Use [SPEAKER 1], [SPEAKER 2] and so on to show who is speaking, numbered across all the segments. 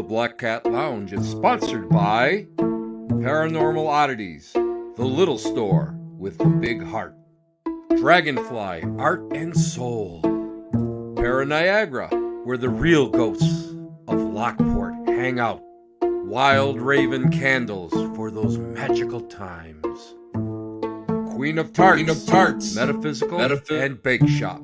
[SPEAKER 1] Black Cat Lounge is sponsored by Paranormal Oddities, The Little Store with the Big Heart, Dragonfly Art and Soul, Para-Niagara, where the real ghosts of Lockport hang out, Wild Raven Candles for those magical times, Queen of Tarts, Metaphysical and Bake Shop.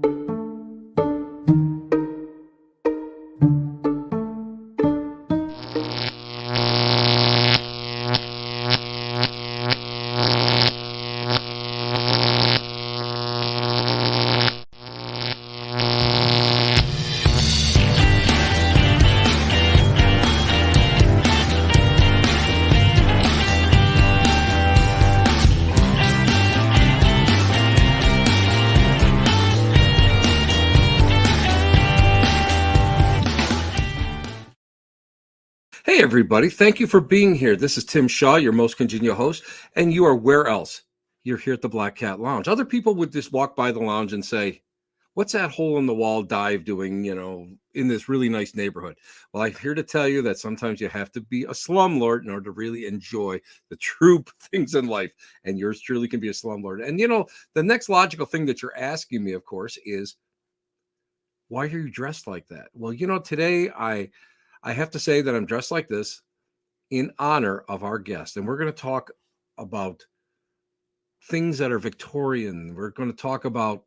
[SPEAKER 1] Hey, everybody. Thank you for being here. This is Tim Shaw, your most congenial host, and you are where else? You're here at the Black Cat Lounge. Other people would just walk by the lounge and say, what's that hole in the wall dive doing, in this really nice neighborhood? Well, I'm here to tell you that sometimes you have to be a slumlord in order to really enjoy the true things in life, and yours truly can be a slumlord. And, the next logical thing that you're asking me, of course, is, why are you dressed like that? Well, today I have to say that I'm dressed like this in honor of our guest. And we're going to talk about things that are Victorian. We're going to talk about,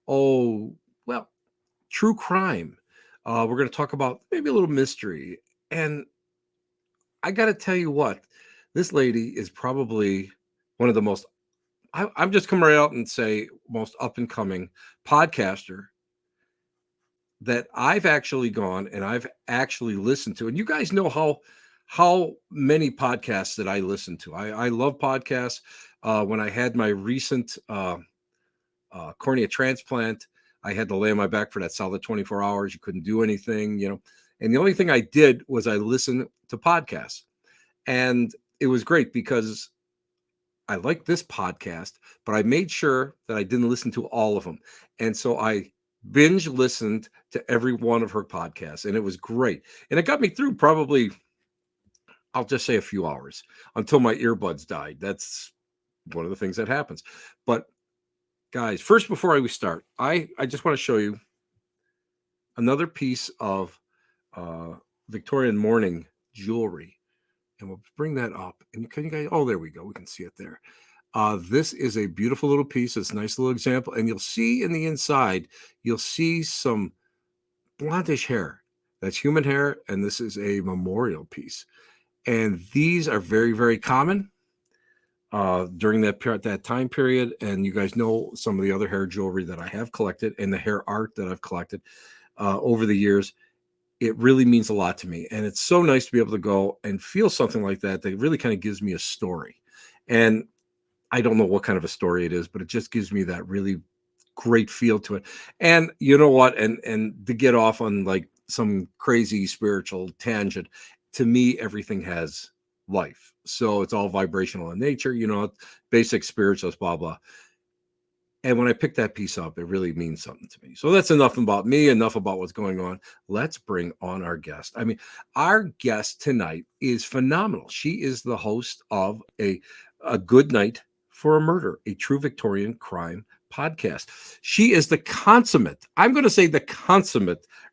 [SPEAKER 1] true crime. We're going to talk about maybe a little mystery. And I got to tell you what, this lady is probably one of the most, I'm just coming right out and say, most up and coming podcaster that I've actually gone and I've actually listened to. And you guys know how many podcasts that I listen to. I love podcasts. When I had my recent cornea transplant, I had to lay on my back for that solid 24 hours. You couldn't do anything, and the only thing I did was I listened to podcasts. And it was great because I like this podcast, but I made sure that I didn't listen to all of them. And so I binge listened to every one of her podcasts, and it was great. And it got me through probably, I'll just say a few hours until my earbuds died. That's one of the things that happens. But guys, first, before we start, I just want to show you another piece of Victorian mourning jewelry. And we'll bring that up. And can you guys, there we go. We can see it there. This is a beautiful little piece. It's a nice little example. And you'll see in the inside, you'll see some blondish hair. That's human hair. And this is a memorial piece. And these are very, very common during that time period. And you guys know some of the other hair jewelry that I have collected and the hair art that I've collected over the years. It really means a lot to me. And it's so nice to be able to go and feel something like that really kind of gives me a story. And I don't know what kind of a story it is, but it just gives me that really great feel to it. And you know what? And to get off on like some crazy spiritual tangent, to me, everything has life. So it's all vibrational in nature, basic spiritualist, blah, blah. And when I pick that piece up, it really means something to me. So that's enough about me, enough about what's going on. Let's bring on our guest. I mean, our guest tonight is phenomenal. She is the host of a Good Night for a Murder, a true Victorian crime podcast. She is the consummate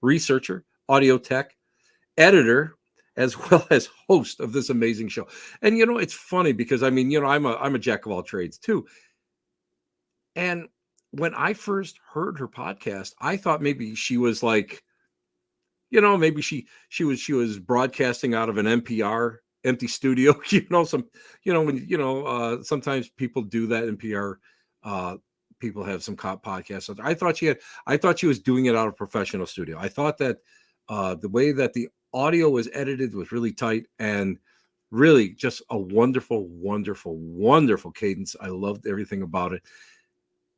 [SPEAKER 1] researcher, audio tech, editor, as well as host of this amazing show. And it's funny because I'm a jack of all trades too. And when I first heard her podcast, I thought maybe she was like, maybe she was broadcasting out of an NPR empty studio, sometimes people do that. NPR people have some podcasts. I thought she was doing it out of a professional studio. I thought that the way that the audio was edited was really tight and really just a wonderful, wonderful, wonderful cadence. I loved everything about it.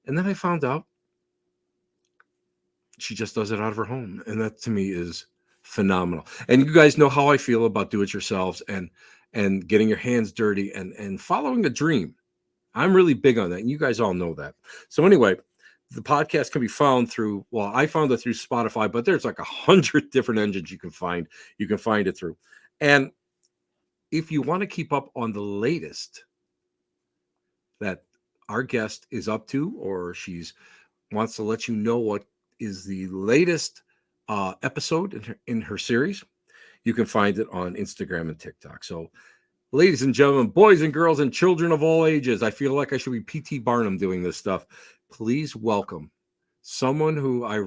[SPEAKER 1] And then I found out she just does it out of her home. And that to me is phenomenal. And you guys know how I feel about do-it-yourselves and getting your hands dirty and following a dream. I'm really big on that. And you guys all know that. So anyway, The podcast can be found through, well, I found it through Spotify, but there's like 100 different engines you can find it through. And if you want to keep up on the latest that our guest is up to, or she's wants to let you know what is the latest episode in her series, you can find it on Instagram and TikTok. So, ladies and gentlemen, boys and girls, and children of all ages, I feel like I should be P.T. Barnum doing this stuff. Please welcome someone who I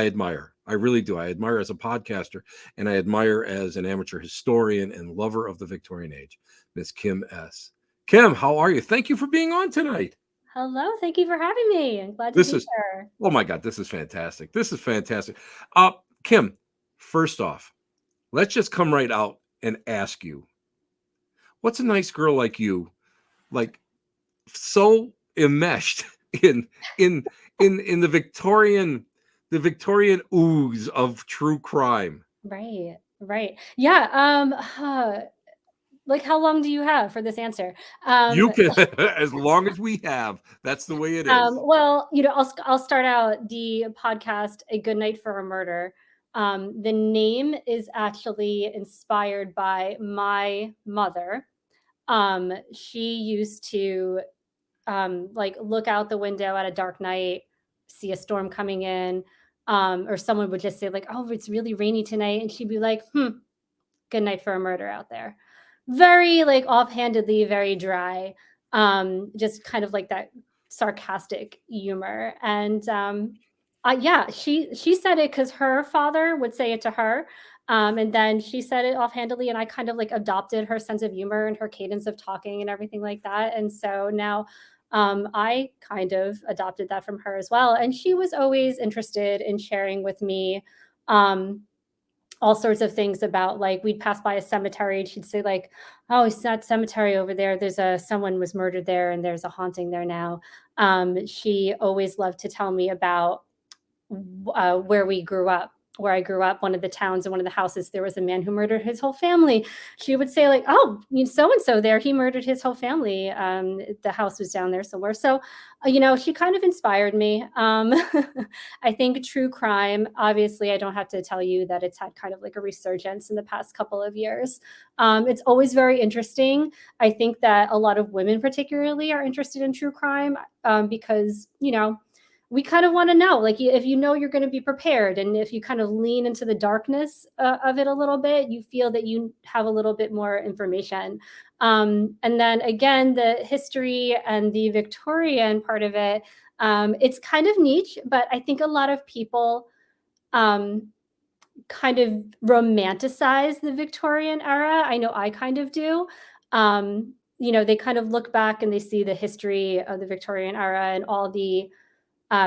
[SPEAKER 1] admire. I really do. I admire as a podcaster, and I admire as an amateur historian and lover of the Victorian age, Miss Kim Ess. Kim, how are you? Thank you for being on tonight.
[SPEAKER 2] Hello, thank you for having me. I'm glad to
[SPEAKER 1] This
[SPEAKER 2] be
[SPEAKER 1] is,
[SPEAKER 2] here.
[SPEAKER 1] oh my God, this is fantastic. This is fantastic. Kim, first off, let's just come right out and ask you, what's a nice girl like you, like so enmeshed in in in the Victorian ooze of true crime?
[SPEAKER 2] Right, right. Yeah, like how long do you have for this answer? Um,
[SPEAKER 1] You can as long as we have. That's the way it is.
[SPEAKER 2] well, I'll start out the podcast A Good Night for a Murder. The name is actually inspired by my mother. She used to like look out the window at a dark night, see a storm coming in, or someone would just say like, "Oh, it's really rainy tonight," and she'd be like, "Good night for a murder out there." Very like offhandedly, very dry, just kind of like that sarcastic humor. And yeah, she said it because her father would say it to her. And then she said it offhandedly, and I kind of like adopted her sense of humor and her cadence of talking and everything like that. And so now I kind of adopted that from her as well. And she was always interested in sharing with me um, all sorts of things about like we'd pass by a cemetery and she'd say like, "Oh, it's that cemetery over there, there's a someone was murdered there and there's a haunting there now." She always loved to tell me about where we grew up, where I grew up, one of the towns and one of the houses, there was a man who murdered his whole family. She would say like, "Oh, so and so there, he murdered his whole family. The house was down there somewhere." So, she kind of inspired me. I think true crime. Obviously, I don't have to tell you that it's had kind of like a resurgence in the past couple of years. It's always very interesting. I think that a lot of women, particularly, are interested in true crime because we kind of want to know like if you know you're going to be prepared, and if you kind of lean into the darkness of it a little bit, you feel that you have a little bit more information. And then again, the history and the Victorian part of it, it's kind of niche, but I think a lot of people um, kind of romanticize the Victorian era. I know I kind of do. They kind of look back and they see the history of the Victorian era and all the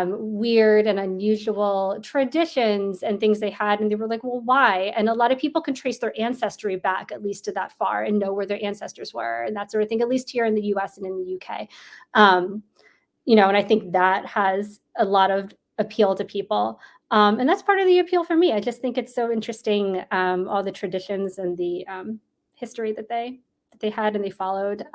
[SPEAKER 2] weird and unusual traditions and things they had. And they were like, well, why? And a lot of people can trace their ancestry back at least to that far and know where their ancestors were and that sort of thing, at least here in the US and in the UK. Um, and I think that has a lot of appeal to people. And that's part of the appeal for me. I just think it's so interesting, all the traditions and the history that they had and they followed.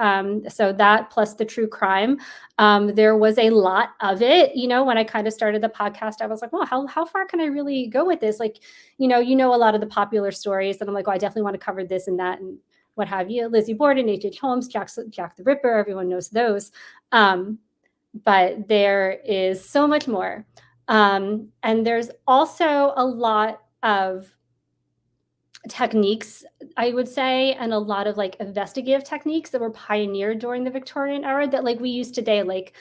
[SPEAKER 2] So that plus the true crime, there was a lot of it. When I kind of started the podcast, I was like, well, how far can I really go with this? Like, a lot of the popular stories, and I'm like, oh, I definitely want to cover this and that and what have you. Lizzie Borden, H.H. Holmes, Jack the Ripper, everyone knows those. But there is so much more. And there's also a lot of techniques, I would say, and a lot of like investigative techniques that were pioneered during the Victorian era that like we use today, like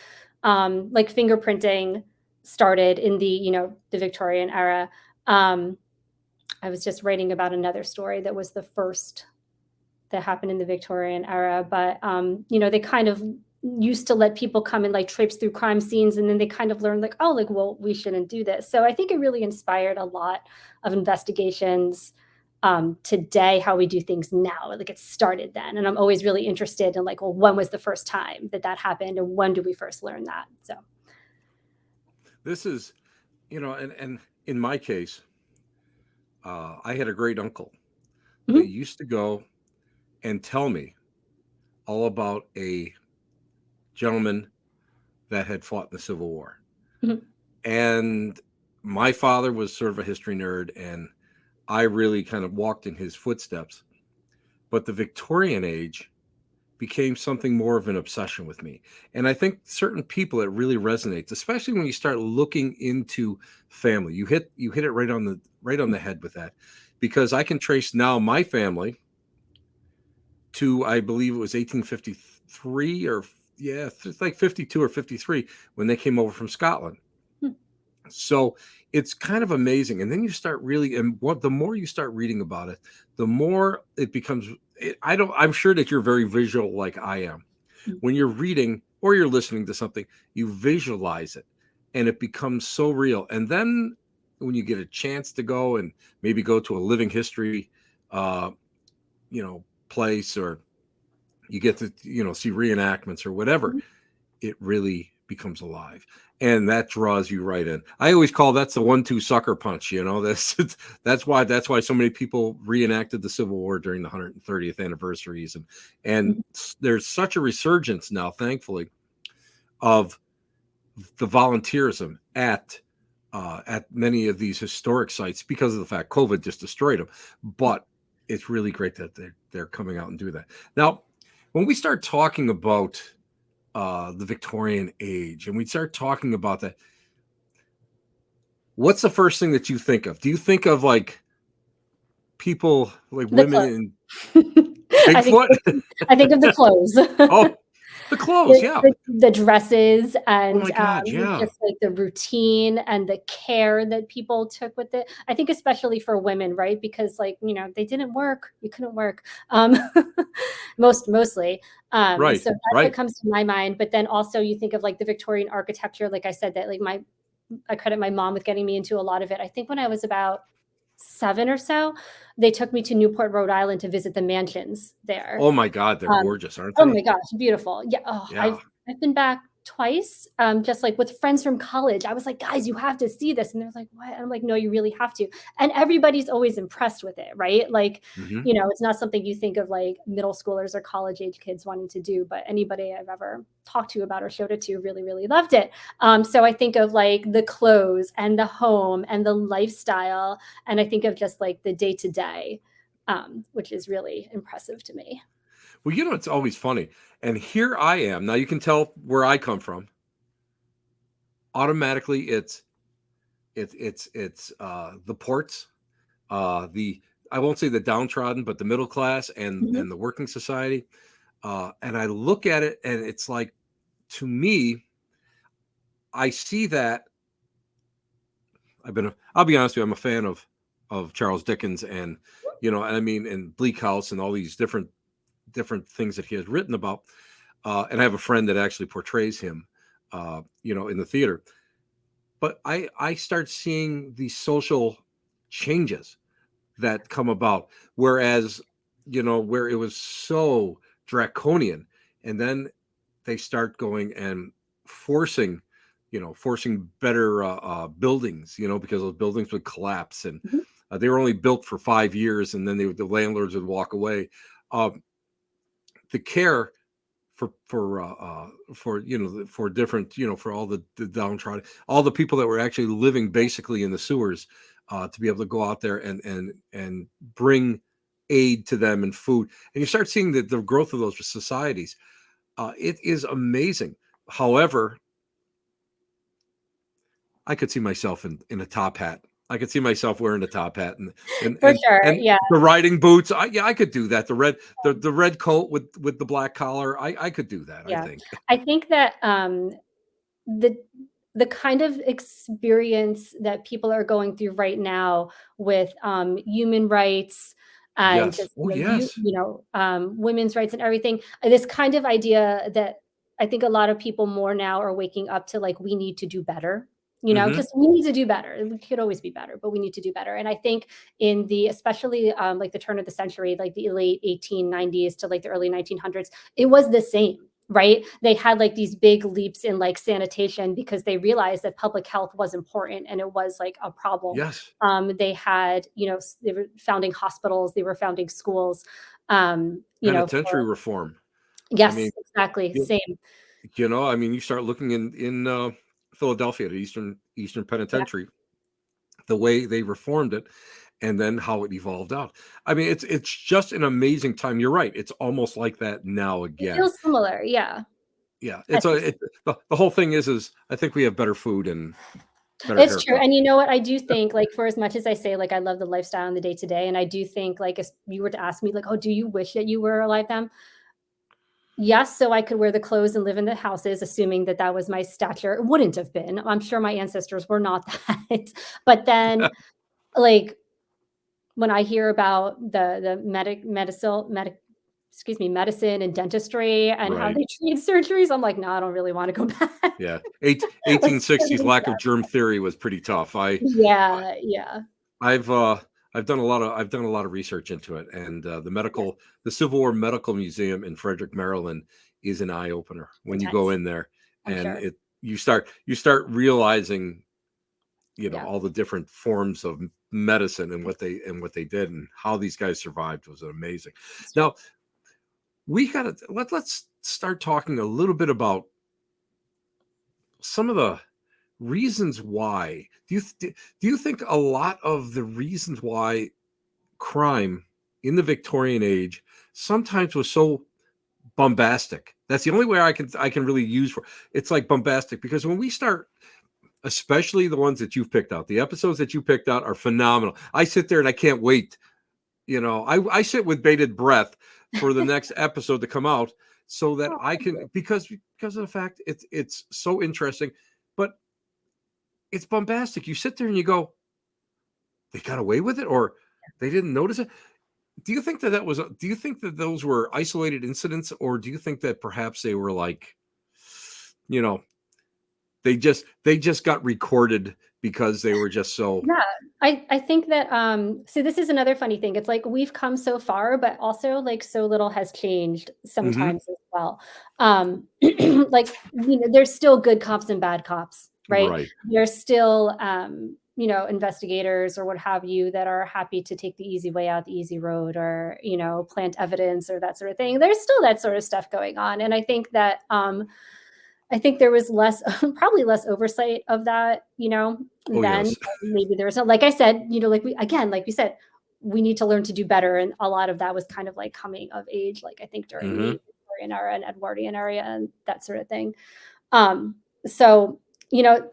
[SPEAKER 2] fingerprinting started in the Victorian era. Um, I was just writing about another story that was the first that happened in the Victorian era. But they kind of used to let people come and like traipse through crime scenes, and then they kind of learned like, oh, like, well, we shouldn't do this. So I think it really inspired a lot of investigations today, how we do things now. Like it started then, and I'm always really interested in like, well, when was the first time that happened, and when did we first learn that? So.
[SPEAKER 1] This is, and in my case, I had a great uncle that
[SPEAKER 2] Mhm.
[SPEAKER 1] used to go and tell me all about a gentleman that had fought in the Civil War.
[SPEAKER 2] Mhm.
[SPEAKER 1] And my father was sort of a history nerd, and I really kind of walked in his footsteps. But the Victorian age became something more of an obsession with me. And I think certain people it really resonates, especially when you start looking into family. You hit it right on the head with that. Because I can trace now my family to, I believe it was 1853, or yeah, it's like 52 or 53, when they came over from Scotland.
[SPEAKER 2] Mhm.
[SPEAKER 1] So it's kind of amazing. And then you start really, and what the more you start reading about it, the more it becomes. I'm sure that you're very visual like I am.
[SPEAKER 2] Mhm.
[SPEAKER 1] When you're reading or you're listening to something, you visualize it and it becomes so real. And then when you get a chance to go and maybe go to a living history, uh, place, or you get to, see reenactments or whatever,
[SPEAKER 2] Mhm.
[SPEAKER 1] it really becomes alive, and that draws you right in. I always call that's the 1-2 sucker punch. That's why so many people reenacted the Civil War during the 130th anniversaries, and
[SPEAKER 2] Mhm.
[SPEAKER 1] there's such a resurgence now, thankfully, of the volunteerism at many of these historic sites, because of the fact COVID just destroyed them. But it's really great that they're coming out and do that. Now, when we start talking about the Victorian age, and we start talking about that, what's the first thing that you think of? Do you think of like people, like
[SPEAKER 2] The
[SPEAKER 1] women in
[SPEAKER 2] clothes. I think
[SPEAKER 1] Bigfoot?
[SPEAKER 2] I think of the clothes.
[SPEAKER 1] Oh, the clothes,
[SPEAKER 2] The
[SPEAKER 1] yeah.
[SPEAKER 2] the dresses
[SPEAKER 1] Oh
[SPEAKER 2] and,
[SPEAKER 1] my God, yeah.
[SPEAKER 2] just, like, the routine and the care that people took with it. I think especially for women, right? Because, like, they didn't work, you couldn't work, um, mostly,
[SPEAKER 1] Right,
[SPEAKER 2] so that's what
[SPEAKER 1] right.
[SPEAKER 2] comes to my mind, but then also you think of, like, the Victorian architecture, like I said, that, like, I credit my mom with getting me into a lot of it. I think when I was about 7 or so, they took me to Newport, Rhode Island to visit the mansions there.
[SPEAKER 1] Oh my God, they're
[SPEAKER 2] Um,
[SPEAKER 1] gorgeous, aren't
[SPEAKER 2] oh my
[SPEAKER 1] they?
[SPEAKER 2] gosh, beautiful. Yeah, oh, I've
[SPEAKER 1] Yeah.
[SPEAKER 2] I've been back twice, just, like, with friends from college. I was like, "Guys, you have to see this," and they're like, "What?" And I'm like, "No, you really have to." And everybody's always impressed with it, right? Like,
[SPEAKER 1] Hmm.
[SPEAKER 2] it's not something you think of, like, middle schoolers or college age kids wanting to do, but anybody I've ever talked to about or showed it to really, really loved it. So I think of, like, the clothes and the home and the lifestyle, and I think of just, like, the day to day, which is really impressive to me.
[SPEAKER 1] Well, it's always funny. And here I am. Now you can tell where I come from. Automatically, it's the ports, the I won't say the downtrodden, but the middle class and
[SPEAKER 2] Mhm.
[SPEAKER 1] the working society. And I look at it, and it's like, to me, I see that I'll be honest with you, I'm a fan of Charles Dickens, and I mean, and Bleak House, and all these different things that he has written about. And I have a friend that actually portrays him, in the theater. But I start seeing these social changes that come about, whereas, where it was so draconian, and then they start going and forcing forcing better buildings, because those buildings would collapse, and
[SPEAKER 2] Mhm.
[SPEAKER 1] they were only built for 5 years, and then the landlords would walk away. The care for different, for all the downtrodden, all the people that were actually living basically in the sewers, to be able to go out there and bring aid to them and food, and you start seeing the growth of those societies. It is amazing. However, I could see myself in a top hat. I could see myself wearing a top hat, and
[SPEAKER 2] For
[SPEAKER 1] and
[SPEAKER 2] sure,
[SPEAKER 1] and
[SPEAKER 2] yeah.
[SPEAKER 1] the riding boots. Yeah, I could do that. The red coat with the black collar. I could do that, I
[SPEAKER 2] Yeah.
[SPEAKER 1] think.
[SPEAKER 2] I think that, the the kind of experience that people are going through right now with, human rights and
[SPEAKER 1] Yes.
[SPEAKER 2] just,
[SPEAKER 1] Oh, yes.
[SPEAKER 2] women's rights and everything, this kind of idea that I think a lot of people more now are waking up to, like, we need to do better,
[SPEAKER 1] Mhm.
[SPEAKER 2] just we need to do better. We could always be better, but we need to do better. And I think in the especially, like, the turn of the century, like, the late 1890s to, like, the early 1900s, it was the same, right? They had, like, these big leaps in, like, sanitation because they realized that public health was important and it was, like, a problem.
[SPEAKER 1] Yes.
[SPEAKER 2] They had, they were founding hospitals, they were founding schools, for
[SPEAKER 1] Penitentiary reform. I mean,
[SPEAKER 2] yes, exactly,
[SPEAKER 1] you
[SPEAKER 2] same.
[SPEAKER 1] I mean, you start looking in Philadelphia, the Eastern
[SPEAKER 2] Yeah.
[SPEAKER 1] Penitentiary, the way they reformed it, and then how it evolved out. I mean, it's just an amazing time. You're right. It's almost like that now
[SPEAKER 2] It
[SPEAKER 1] again.
[SPEAKER 2] feels similar, yeah.
[SPEAKER 1] Yeah,
[SPEAKER 2] I
[SPEAKER 1] it's a
[SPEAKER 2] think so.
[SPEAKER 1] the whole thing is I think we have better food and better
[SPEAKER 2] It's true,
[SPEAKER 1] haircuts.
[SPEAKER 2] and you know what? I do think, like, for as much as I say, like, I love the lifestyle and the day to day, and I do think, like, if you were to ask me, like, "Oh, do you wish that you were alive then?" Yes, so I could wear the clothes and live in the houses, assuming that that was my stature. It wouldn't have been. I'm sure my ancestors were not that. But then, like, when I hear about the medicine and dentistry and how
[SPEAKER 1] Right.
[SPEAKER 2] they treat surgeries, I'm like, "No, I don't really wanna go back."
[SPEAKER 1] Yeah.
[SPEAKER 2] Let's do
[SPEAKER 1] 1860s
[SPEAKER 2] everything
[SPEAKER 1] lack of
[SPEAKER 2] fresh.
[SPEAKER 1] germ theory was pretty tough.
[SPEAKER 2] Yeah, yeah.
[SPEAKER 1] I've I've done a lot of research into it, and
[SPEAKER 2] Yeah,
[SPEAKER 1] the Civil War Medical Museum in Frederick, Maryland, is an eye opener
[SPEAKER 2] it's
[SPEAKER 1] when you go
[SPEAKER 2] intense,
[SPEAKER 1] in there,
[SPEAKER 2] I'm
[SPEAKER 1] and
[SPEAKER 2] sure.
[SPEAKER 1] it you start realizing,
[SPEAKER 2] Yeah,
[SPEAKER 1] all the different forms of medicine and what they did and how these guys survived was amazing.
[SPEAKER 2] it's true.
[SPEAKER 1] Now we got to let's start talking a little bit about some of the reasons why. Do you think a lot of the reasons why crime in the Victorian age sometimes was so bombastic? That's the only way I can really use for it's like bombastic because when we start, especially the ones that you've picked out, the episodes that you picked out are phenomenal. I sit there and I can't wait. I sit with bated breath for the next episode to come out so that
[SPEAKER 2] Oh,
[SPEAKER 1] I
[SPEAKER 2] thank
[SPEAKER 1] can
[SPEAKER 2] you.
[SPEAKER 1] because of the fact it's so interesting, but it's bombastic. You sit there and you go, they got away with it, or they didn't notice it. Do you think that do you think that those were isolated incidents, or do you think that perhaps they were like, you know, they just got recorded because they were just so.
[SPEAKER 2] Yeah, I think that, so this is another funny thing. It's like we've come so far, but also, like, so little has changed
[SPEAKER 1] Mhm.
[SPEAKER 2] sometimes as well. Like, there's still good cops and bad cops, right?
[SPEAKER 1] Right.
[SPEAKER 2] There's still, investigators or what have you that are happy to take the easy way out, the easy road, or, plant evidence or that sort of thing. There's still that sort of stuff going on, and I think there was less probably less oversight of that,
[SPEAKER 1] Oh
[SPEAKER 2] then.
[SPEAKER 1] yes.
[SPEAKER 2] Maybe there was no, like I said, like we said, we need to learn to do better, and a lot of that was kind of like coming of age, like I think during
[SPEAKER 1] Hmm.
[SPEAKER 2] the Victorian era and Edwardian era and that sort of thing. Um, so, you know,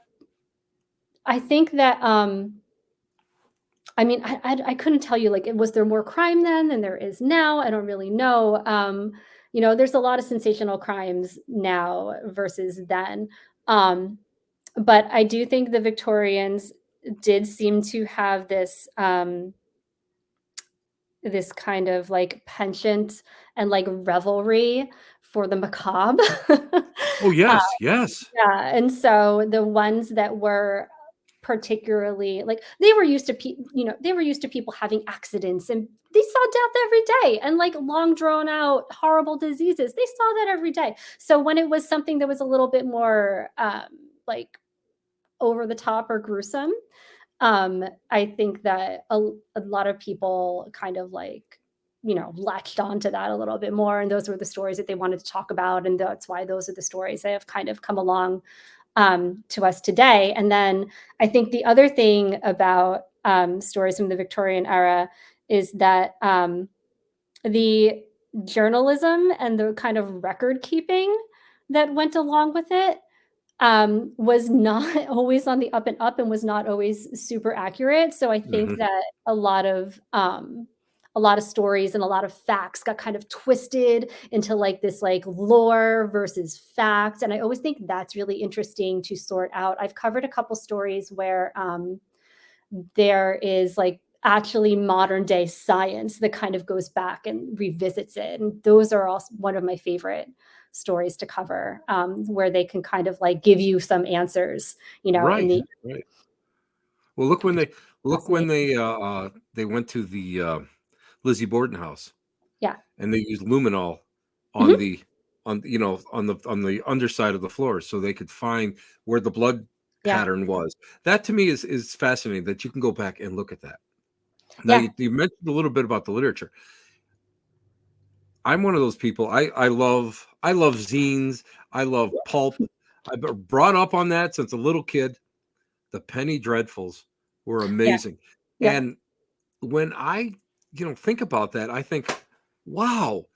[SPEAKER 2] I think that, I mean, I couldn't tell you, like, was there more crime then than there is now? I don't really know. There's a lot of sensational crimes now versus then. Um, but I do think the Victorians did seem to have this kind of like penchant and like revelry for the macabre.
[SPEAKER 1] Oh
[SPEAKER 2] Uh,
[SPEAKER 1] yes, yes.
[SPEAKER 2] yeah, and so the ones that were particularly like they were used to people having accidents, and they saw death every day, and like long drawn out horrible diseases. They saw that every day. So when it was something that was a little bit more like over the top or gruesome, I think that a lot of people kind of like, latched onto that a little bit more. And those were the stories that they wanted to talk about. And that's why those are the stories that have kind of come along to us today. And then I think the other thing about stories from the Victorian era is that the journalism and the kind of record keeping that went along with it was not always on the up and up and was not always super accurate. So I think
[SPEAKER 1] Hmm.
[SPEAKER 2] that a lot of stories and a lot of facts got kind of twisted into like this like lore versus fact. And I always think that's really interesting to sort out. I've covered a couple stories where there is like actually modern day science that kind of goes back and revisits it. And those are also one of my favorite stories to cover, where they can kind of like give you some answers, in
[SPEAKER 1] Right,
[SPEAKER 2] the
[SPEAKER 1] right. Well, look when
[SPEAKER 2] fascinating.
[SPEAKER 1] they went to the Lizzie Borden house
[SPEAKER 2] Yeah.
[SPEAKER 1] and they used luminol on
[SPEAKER 2] Mhm.
[SPEAKER 1] the on the underside of the floor so they could find where the blood
[SPEAKER 2] Yeah.
[SPEAKER 1] pattern was. That to me is fascinating that you can go back and look at that. Now
[SPEAKER 2] Yeah.
[SPEAKER 1] you mentioned a little bit about the literature. I'm one of those people. I love zines. I love pulp. I've been brought up on that since a little kid. The Penny Dreadfuls were
[SPEAKER 2] Yeah.
[SPEAKER 1] amazing.
[SPEAKER 2] Yep.
[SPEAKER 1] And when think about that, I think, wow,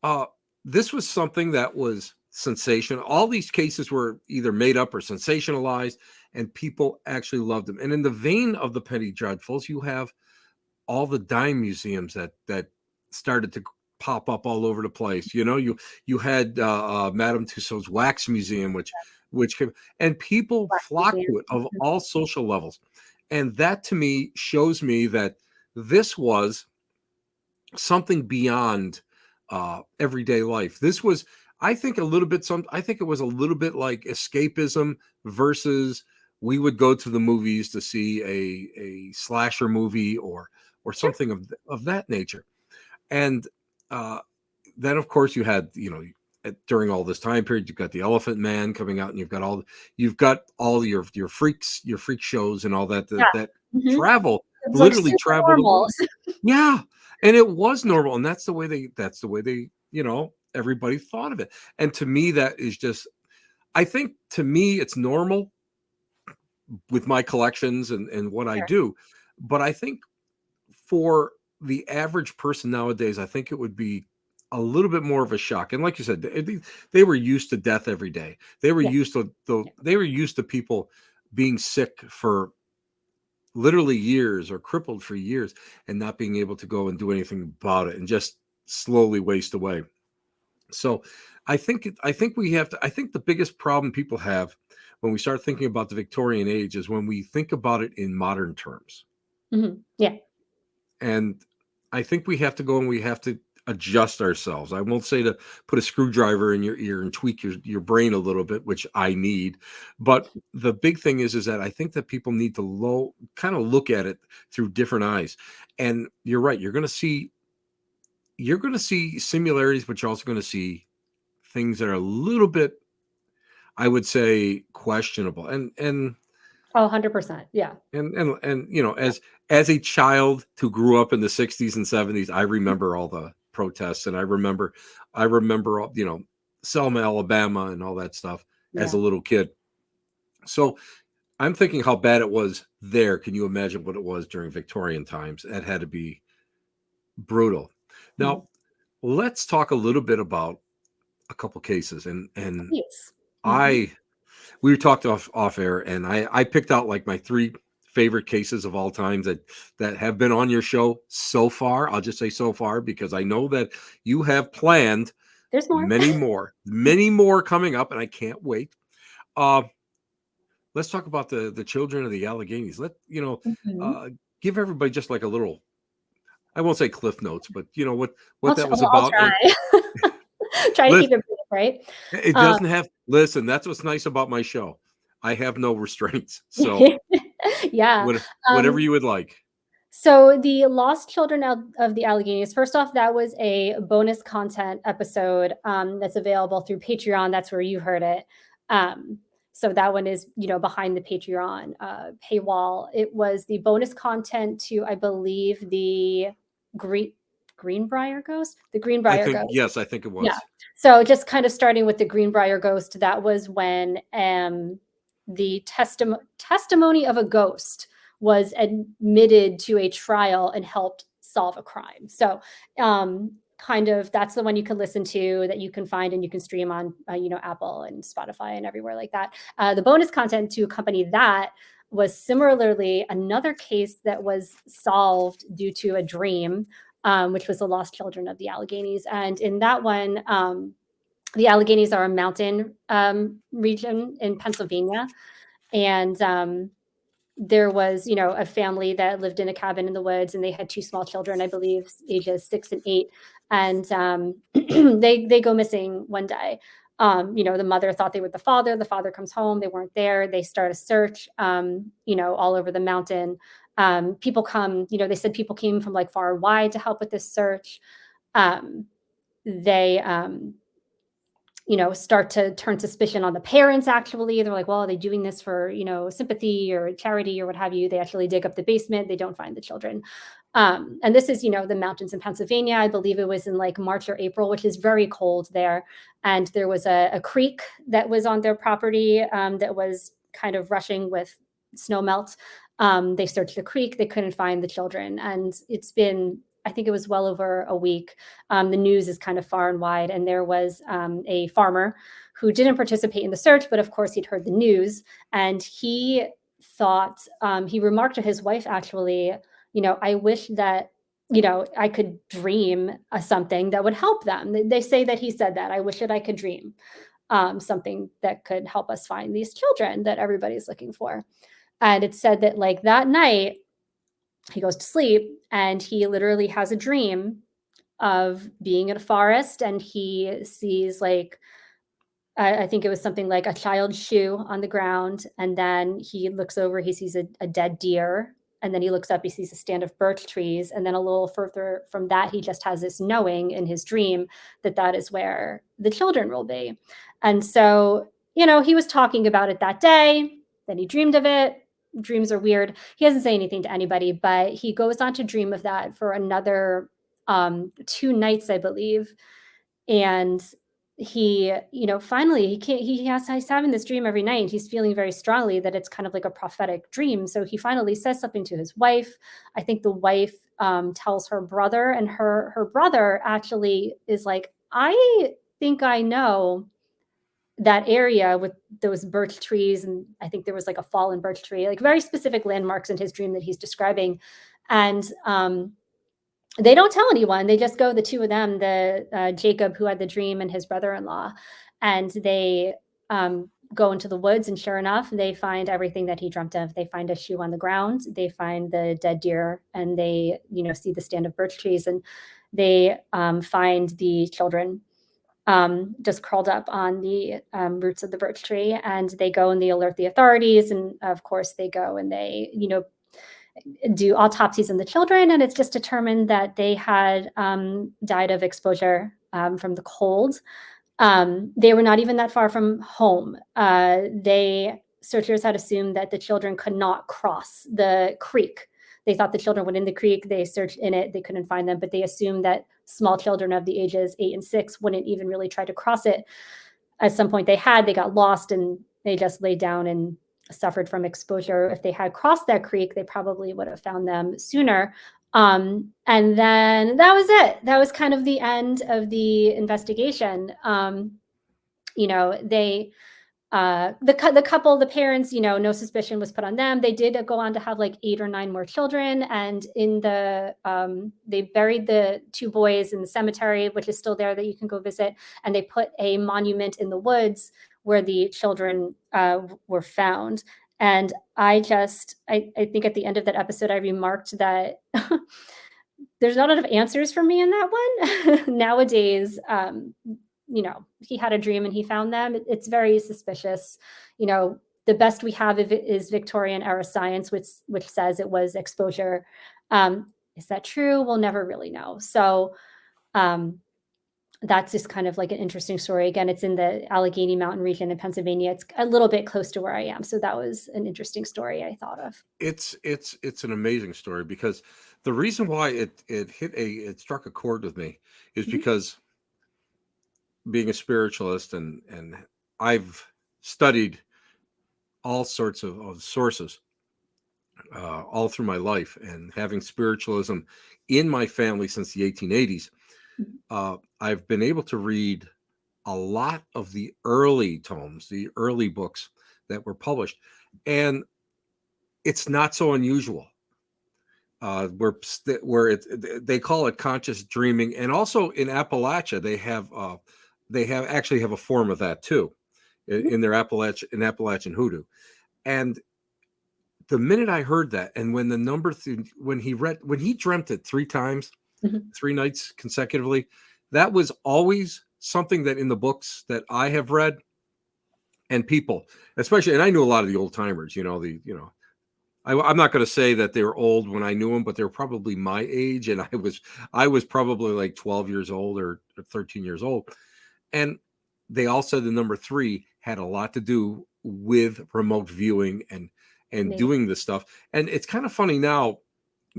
[SPEAKER 1] uh, this was something that was sensational. All these cases were either made up or sensationalized, and people actually loved them. And in the vein of the Penny Dreadfuls, you have all the dime museums that started to pop up all over the place. You had Madame Tussauds Wax Museum, which came, and people
[SPEAKER 2] Wax
[SPEAKER 1] flocked
[SPEAKER 2] museum.
[SPEAKER 1] to it of
[SPEAKER 2] Mhm.
[SPEAKER 1] all social levels, and that to me shows me that this was something beyond everyday life. This was, I think, a little bit. I think it was a little bit like escapism versus we would go to the movies to see a slasher movie or
[SPEAKER 2] Sure.
[SPEAKER 1] something of that nature. And uh, then, of course, you had during all this time period, you've got the Elephant Man coming out, and you've got all your freak shows and all
[SPEAKER 2] Yeah.
[SPEAKER 1] that
[SPEAKER 2] Mhm.
[SPEAKER 1] travel
[SPEAKER 2] It's like
[SPEAKER 1] literally
[SPEAKER 2] super
[SPEAKER 1] travel the
[SPEAKER 2] normal.
[SPEAKER 1] world. Yeah, and it was normal, and that's the way they everybody thought of it. And to me, that is just, I think, to me it's normal with my collections and what I
[SPEAKER 2] Sure.
[SPEAKER 1] do, but I think for the average person nowadays, I think it would be a little bit more of a shock. And like you said, they were used to death every day. They were
[SPEAKER 2] Yeah.
[SPEAKER 1] used to
[SPEAKER 2] Yeah.
[SPEAKER 1] they were used to people being sick for literally years or crippled for years and not being able to go and do anything about it and just slowly waste away. So I think we have to I think the biggest problem people have when we start thinking about the Victorian age is when we think about it in modern terms.
[SPEAKER 2] Mhm. Yeah.
[SPEAKER 1] And I think we have to go and we have to adjust ourselves. I won't say to put a screwdriver in your ear and tweak your brain a little bit, which I need. But the big thing is that I think that people need to kind of look at it through different eyes. And you're right, you're going to see similarities, but you're also going to see things that are a little bit, I would say, questionable.
[SPEAKER 2] Oh, 100%. Yeah.
[SPEAKER 1] And
[SPEAKER 2] Yeah.
[SPEAKER 1] as a child who grew up in the 60s and 70s, I remember all the protests, and I remember all, Selma, Alabama, and all that stuff as
[SPEAKER 2] Yeah.
[SPEAKER 1] a little kid. So I'm thinking how bad it was there. Can you imagine what it was during Victorian times? That had to be brutal. Now,
[SPEAKER 2] Mhm.
[SPEAKER 1] let's talk a little bit about a couple cases. And
[SPEAKER 2] Please. Mhm.
[SPEAKER 1] I we talked off air, and I picked out like my three favorite cases of all times that have been on your show so far. I'll just say so far because I know that you have planned
[SPEAKER 2] There's more.
[SPEAKER 1] many more coming up, and I can't wait. Uh, let's talk about the children of the Alleghenies.
[SPEAKER 2] Mhm.
[SPEAKER 1] Uh, give everybody just like a little. I won't say cliff notes, but what
[SPEAKER 2] I'll
[SPEAKER 1] that
[SPEAKER 2] tr
[SPEAKER 1] was
[SPEAKER 2] I'll
[SPEAKER 1] about. And
[SPEAKER 2] try. Try to keep
[SPEAKER 1] listen,
[SPEAKER 2] it brief, right?
[SPEAKER 1] it
[SPEAKER 2] Um,
[SPEAKER 1] doesn't have. Listen, that's what's nice about my show. I have no restraints, so
[SPEAKER 2] yeah.
[SPEAKER 1] whatever
[SPEAKER 2] Um,
[SPEAKER 1] you would like.
[SPEAKER 2] so the Lost Children of the Alleghenies, first off, that was a bonus content episode, that's available through Patreon. That's where you heard it. Um, so that one is, behind the Patreon paywall. It was the bonus content to, I believe, the Green Greenbrier Ghost, the
[SPEAKER 1] I
[SPEAKER 2] Greenbrier
[SPEAKER 1] think
[SPEAKER 2] Ghost.
[SPEAKER 1] yes, I think it
[SPEAKER 2] Yeah.
[SPEAKER 1] was.
[SPEAKER 2] So just kind of starting with the Greenbrier ghost, that was when the testimony of a ghost was admitted to a trial and helped solve a crime. So kind of that's the one you can listen to, that you can find and you can stream on Apple and Spotify and everywhere like that. The bonus content to accompany that was similarly another case that was solved due to a dream, which was the lost children of the Alleghenies. And in that one, the Alleghenies are a mountain region in Pennsylvania. And there was, a family that lived in a cabin in the woods, and they had two small children, I believe, ages 6 and 8. And they go missing one day. The mother thought they were the father. The father comes home. They weren't there. They start a search, all over the mountain. People come, they said people came from like far and wide to help with this search. Um, they start to turn suspicion on the parents. Actually, they're like, well, are they doing this for sympathy or charity or what have you? They actually dig up the basement, they don't find the children. And this is the mountains in Pennsylvania. I believe it was in like March or April, which is very cold there. And there was a creek that was on their property, that was kind of rushing with snow melt. They searched the creek, they couldn't find the children, and it's been, I think it was well over a week. The news is kind of far and wide, and there was a farmer who didn't participate in the search, but of course he'd heard the news, and he thought, he remarked to his wife, actually, I wish that I could dream something that would help them. They say that he said that, I wish that I could dream something that could help us find these children that everybody's looking for. And it said that, like, that night he goes to sleep and he literally has a dream of being in a forest, and he sees, like, I think it was something like a child's shoe on the ground, and then he looks over, he sees a dead deer, and then he looks up, he sees a stand of birch trees, and then a little further from that, he just has this knowing in his dream that that is where the children will be. And so, he was talking about it that day, then he dreamed of it. Dreams are weird. He doesn't say anything to anybody, but he goes on to dream of that for another 2 nights, I believe. And he, finally he can't, he's having this dream every night, and he's feeling very strongly that it's kind of like a prophetic dream. So he finally says something to his wife. I think the wife tells her brother, and her brother actually is like, I think I know that area with those birch trees, and I think there was like a fallen birch tree, like very specific landmarks in his dream that he's describing. And they don't tell anyone. They just go, the two of them, the Jacob who had the dream and his brother-in-law, and they go into the woods. And sure enough, they find everything that he dreamt of. They find a shoe on the ground. They find the dead deer, and they, see the stand of birch trees, and they find the children just curled up on the roots of the birch tree. And they go and they alert the authorities. And of course, they go and they, do autopsies on the children, and it's just determined that they had died of exposure from the cold. They were not even that far from home. Searchers had assumed that the children could not cross the creek. They thought the children went in the creek. They searched in it. They couldn't find them, but they assumed that small children of the ages 8 and 6 wouldn't even really try to cross it. At some point they got lost, and they just laid down and suffered from exposure. If they had crossed that creek, they probably would have found them sooner. And then that was it. That was kind of the end of the investigation. They the couple, the parents, no suspicion was put on them. They did go on to have like 8 or 9 more children, and they buried the 2 boys in the cemetery, which is still there, that you can go visit. And they put a monument in the woods where the children were found. And I think at the end of that episode, I remarked that there's not enough answers for me in that one. Nowadays, he had a dream and he found them. It's very suspicious. The best we have is Victorian era science, which says it was exposure. Is that true? We'll never really know. So that's just kind of like an interesting story. Again, it's in the Allegheny Mountain region in Pennsylvania. It's a little bit close to where I am. So that was an interesting story I thought of.
[SPEAKER 1] It's an amazing story, because the reason why it struck a chord with me is because, being a spiritualist, and I've studied all sorts of sources all through my life, and having spiritualism in my family since the 1880s, I've been able to read a lot of the early tomes, the early books that were published, and it's not so unusual. Where they call it conscious dreaming, and also in Appalachia they actually have a form of that too, in their Appalachian hoodoo. And the minute I heard that, and when when he dreamt it 3 times, 3 nights consecutively, that was always something that in the books that I have read, and people, especially, and I knew a lot of the old timers, I'm not going to say that they were old when I knew them, but they were probably my age, and I was probably like 12 years old or 13 years old. And they all said the number three had a lot to do with remote viewing and
[SPEAKER 2] Amazing.
[SPEAKER 1] doing this stuff. And it's kind of funny now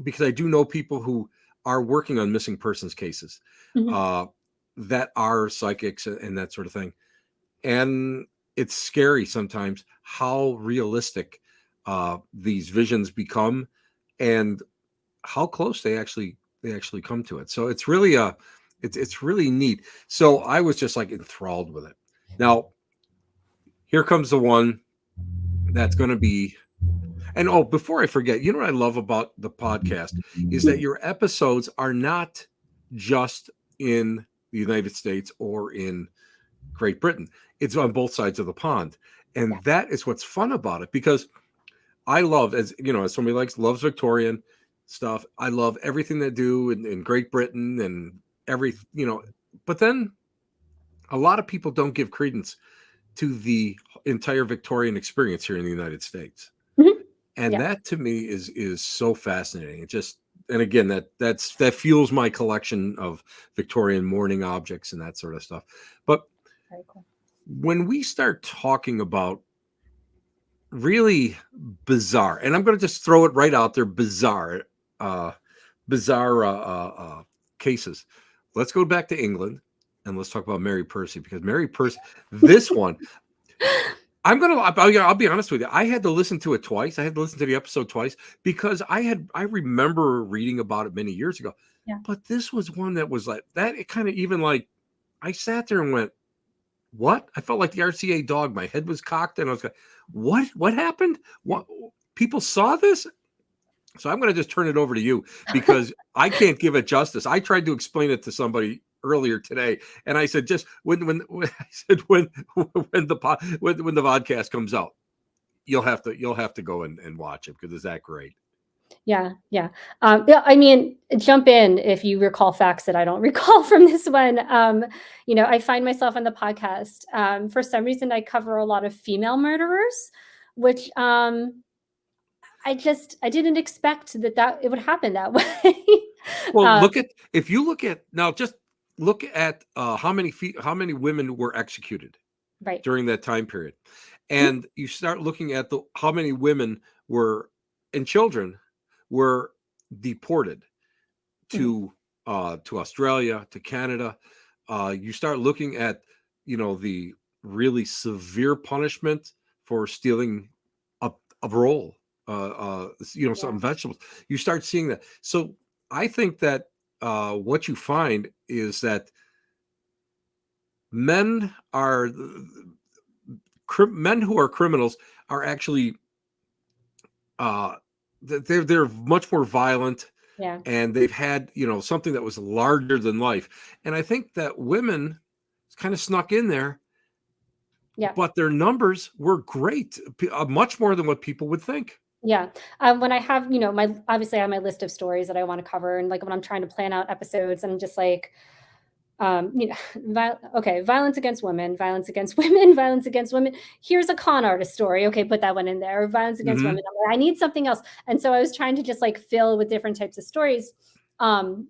[SPEAKER 1] because I do know people who are working on missing persons cases
[SPEAKER 2] Mhm.
[SPEAKER 1] uh, that are psychics and that sort of thing. And it's scary sometimes how realistic these visions become and how close they actually come to it. So it's really it's really neat. So I was just like enthralled with it. Now here comes the one that's going to be. And oh, before I forget, you know what I love about the podcast is that your episodes are not just in the United States or in Great Britain. It's on both sides of the pond.
[SPEAKER 2] Yeah.
[SPEAKER 1] And that is what's fun about it because I love, as you know, as somebody loves Victorian stuff, I love everything they do in Great Britain and but then a lot of people don't give credence to the entire Victorian experience here in the United States.
[SPEAKER 2] Mhm.
[SPEAKER 1] And
[SPEAKER 2] Yeah.
[SPEAKER 1] that to me is so fascinating. It just, and again, that fuels my collection of Victorian mourning objects and that sort of stuff. But
[SPEAKER 2] Very cool.
[SPEAKER 1] when we start talking about really bizarre, and I'm going to just throw it right out there, uh, bizarre cases. Let's go back to England and let's talk about Mary Percy because Mary Percy, this one, I'll be honest with you. I had to listen to it twice. I had to listen to the episode twice because I remember reading about it many years ago.
[SPEAKER 2] Yeah.
[SPEAKER 1] But this was one that was like that. It kind of even like I sat there and went, "What?" I felt like the RCA dog. My head was cocked, and I was like, "What? What happened? What? People saw this?" So I'm going to just turn it over to you because I can't give it justice. I tried to explain it to somebody earlier today, and I said, "Just when I said when when the podcast comes out, you'll have to go and watch it because it's that great."
[SPEAKER 2] Yeah, yeah. Yeah, I mean, jump in if you recall facts that I don't recall from this one. I find myself on the podcast. For some reason, I cover a lot of female murderers, which I didn't expect that it would happen that way.
[SPEAKER 1] Well,
[SPEAKER 2] um,
[SPEAKER 1] if you look at now, just look at how many women were executed
[SPEAKER 2] right.
[SPEAKER 1] during that time period,
[SPEAKER 2] Mhm,
[SPEAKER 1] and you start looking at the how many women were and children were deported
[SPEAKER 2] mhm.
[SPEAKER 1] to Australia, to Canada. You start looking at the really severe punishment for stealing a, a roll,
[SPEAKER 2] Yeah,
[SPEAKER 1] some vegetables. You start seeing that. So I think that what you find is that men are men who are criminals are actually uh, they're much more violent
[SPEAKER 2] yeah,
[SPEAKER 1] and they've had something that was larger than life, and I think that women kind of snuck in there,
[SPEAKER 2] yeah.
[SPEAKER 1] but their numbers were great, much more than what people would think.
[SPEAKER 2] Yeah. When I have, my obviously I have my list of stories that I want to cover, and like when I'm trying to plan out episodes, I'm just like, okay, violence against women, violence against women, violence against women. Here's a con artist story. Okay, put that one in there. Or violence against women.
[SPEAKER 1] Hmm.
[SPEAKER 2] I'm like, I need something else. And so I was trying to just like fill with different types of stories. And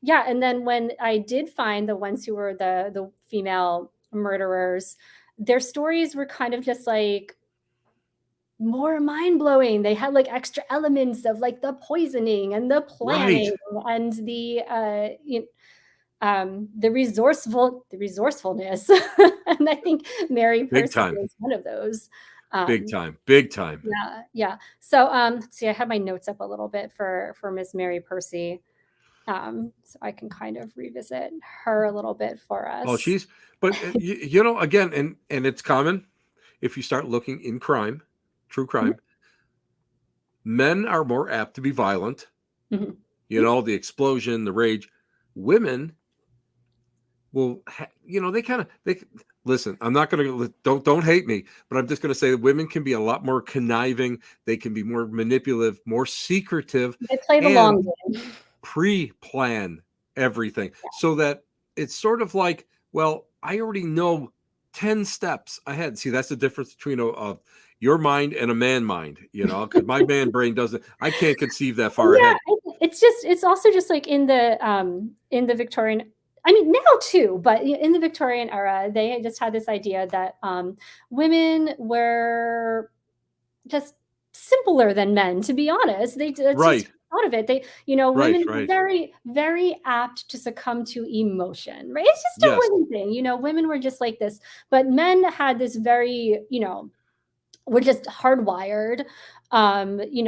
[SPEAKER 2] yeah, and then when I did find the ones who were the female murderers, their stories were kind of just like more mind blowing. They had like extra elements of like the poisoning and the
[SPEAKER 1] Right.
[SPEAKER 2] planning and the resourcefulness. And I think Mary
[SPEAKER 1] Big
[SPEAKER 2] Percy
[SPEAKER 1] time.
[SPEAKER 2] is one of those.
[SPEAKER 1] Big
[SPEAKER 2] Um,
[SPEAKER 1] time. Big time.
[SPEAKER 2] yeah, yeah. So let's see, I have my notes up a little bit for Miss Mary Percy. So I can kind of revisit her a little bit for
[SPEAKER 1] Oh,
[SPEAKER 2] us.
[SPEAKER 1] she's but again, and it's common if you start looking in crime, true
[SPEAKER 2] Mhm,
[SPEAKER 1] crime, men are more apt to be violent.
[SPEAKER 2] mhm.
[SPEAKER 1] The explosion, the rage. Women will they kind of they listen. I'm not going to don't hate me, but I'm just going to say that women can be a lot more conniving. They can be more manipulative, more secretive,
[SPEAKER 2] They play the
[SPEAKER 1] and
[SPEAKER 2] long game.
[SPEAKER 1] pre-plan everything so that it's sort of like, well, I already know 10 steps ahead. See, that's the difference between your mind and a man mind, because my man brain doesn't, I can't conceive that far
[SPEAKER 2] Yeah,
[SPEAKER 1] ahead.
[SPEAKER 2] it's also just like in the Victorian. I mean, now too, but in the Victorian era, they just had this idea that women were just simpler than men, to be honest. It's just
[SPEAKER 1] Right,
[SPEAKER 2] out of it.
[SPEAKER 1] right,
[SPEAKER 2] Women were
[SPEAKER 1] right.
[SPEAKER 2] very, very apt to succumb to emotion, right? It's just a
[SPEAKER 1] Yes.
[SPEAKER 2] women thing. Women were just like this, but men had this very, were just hardwired,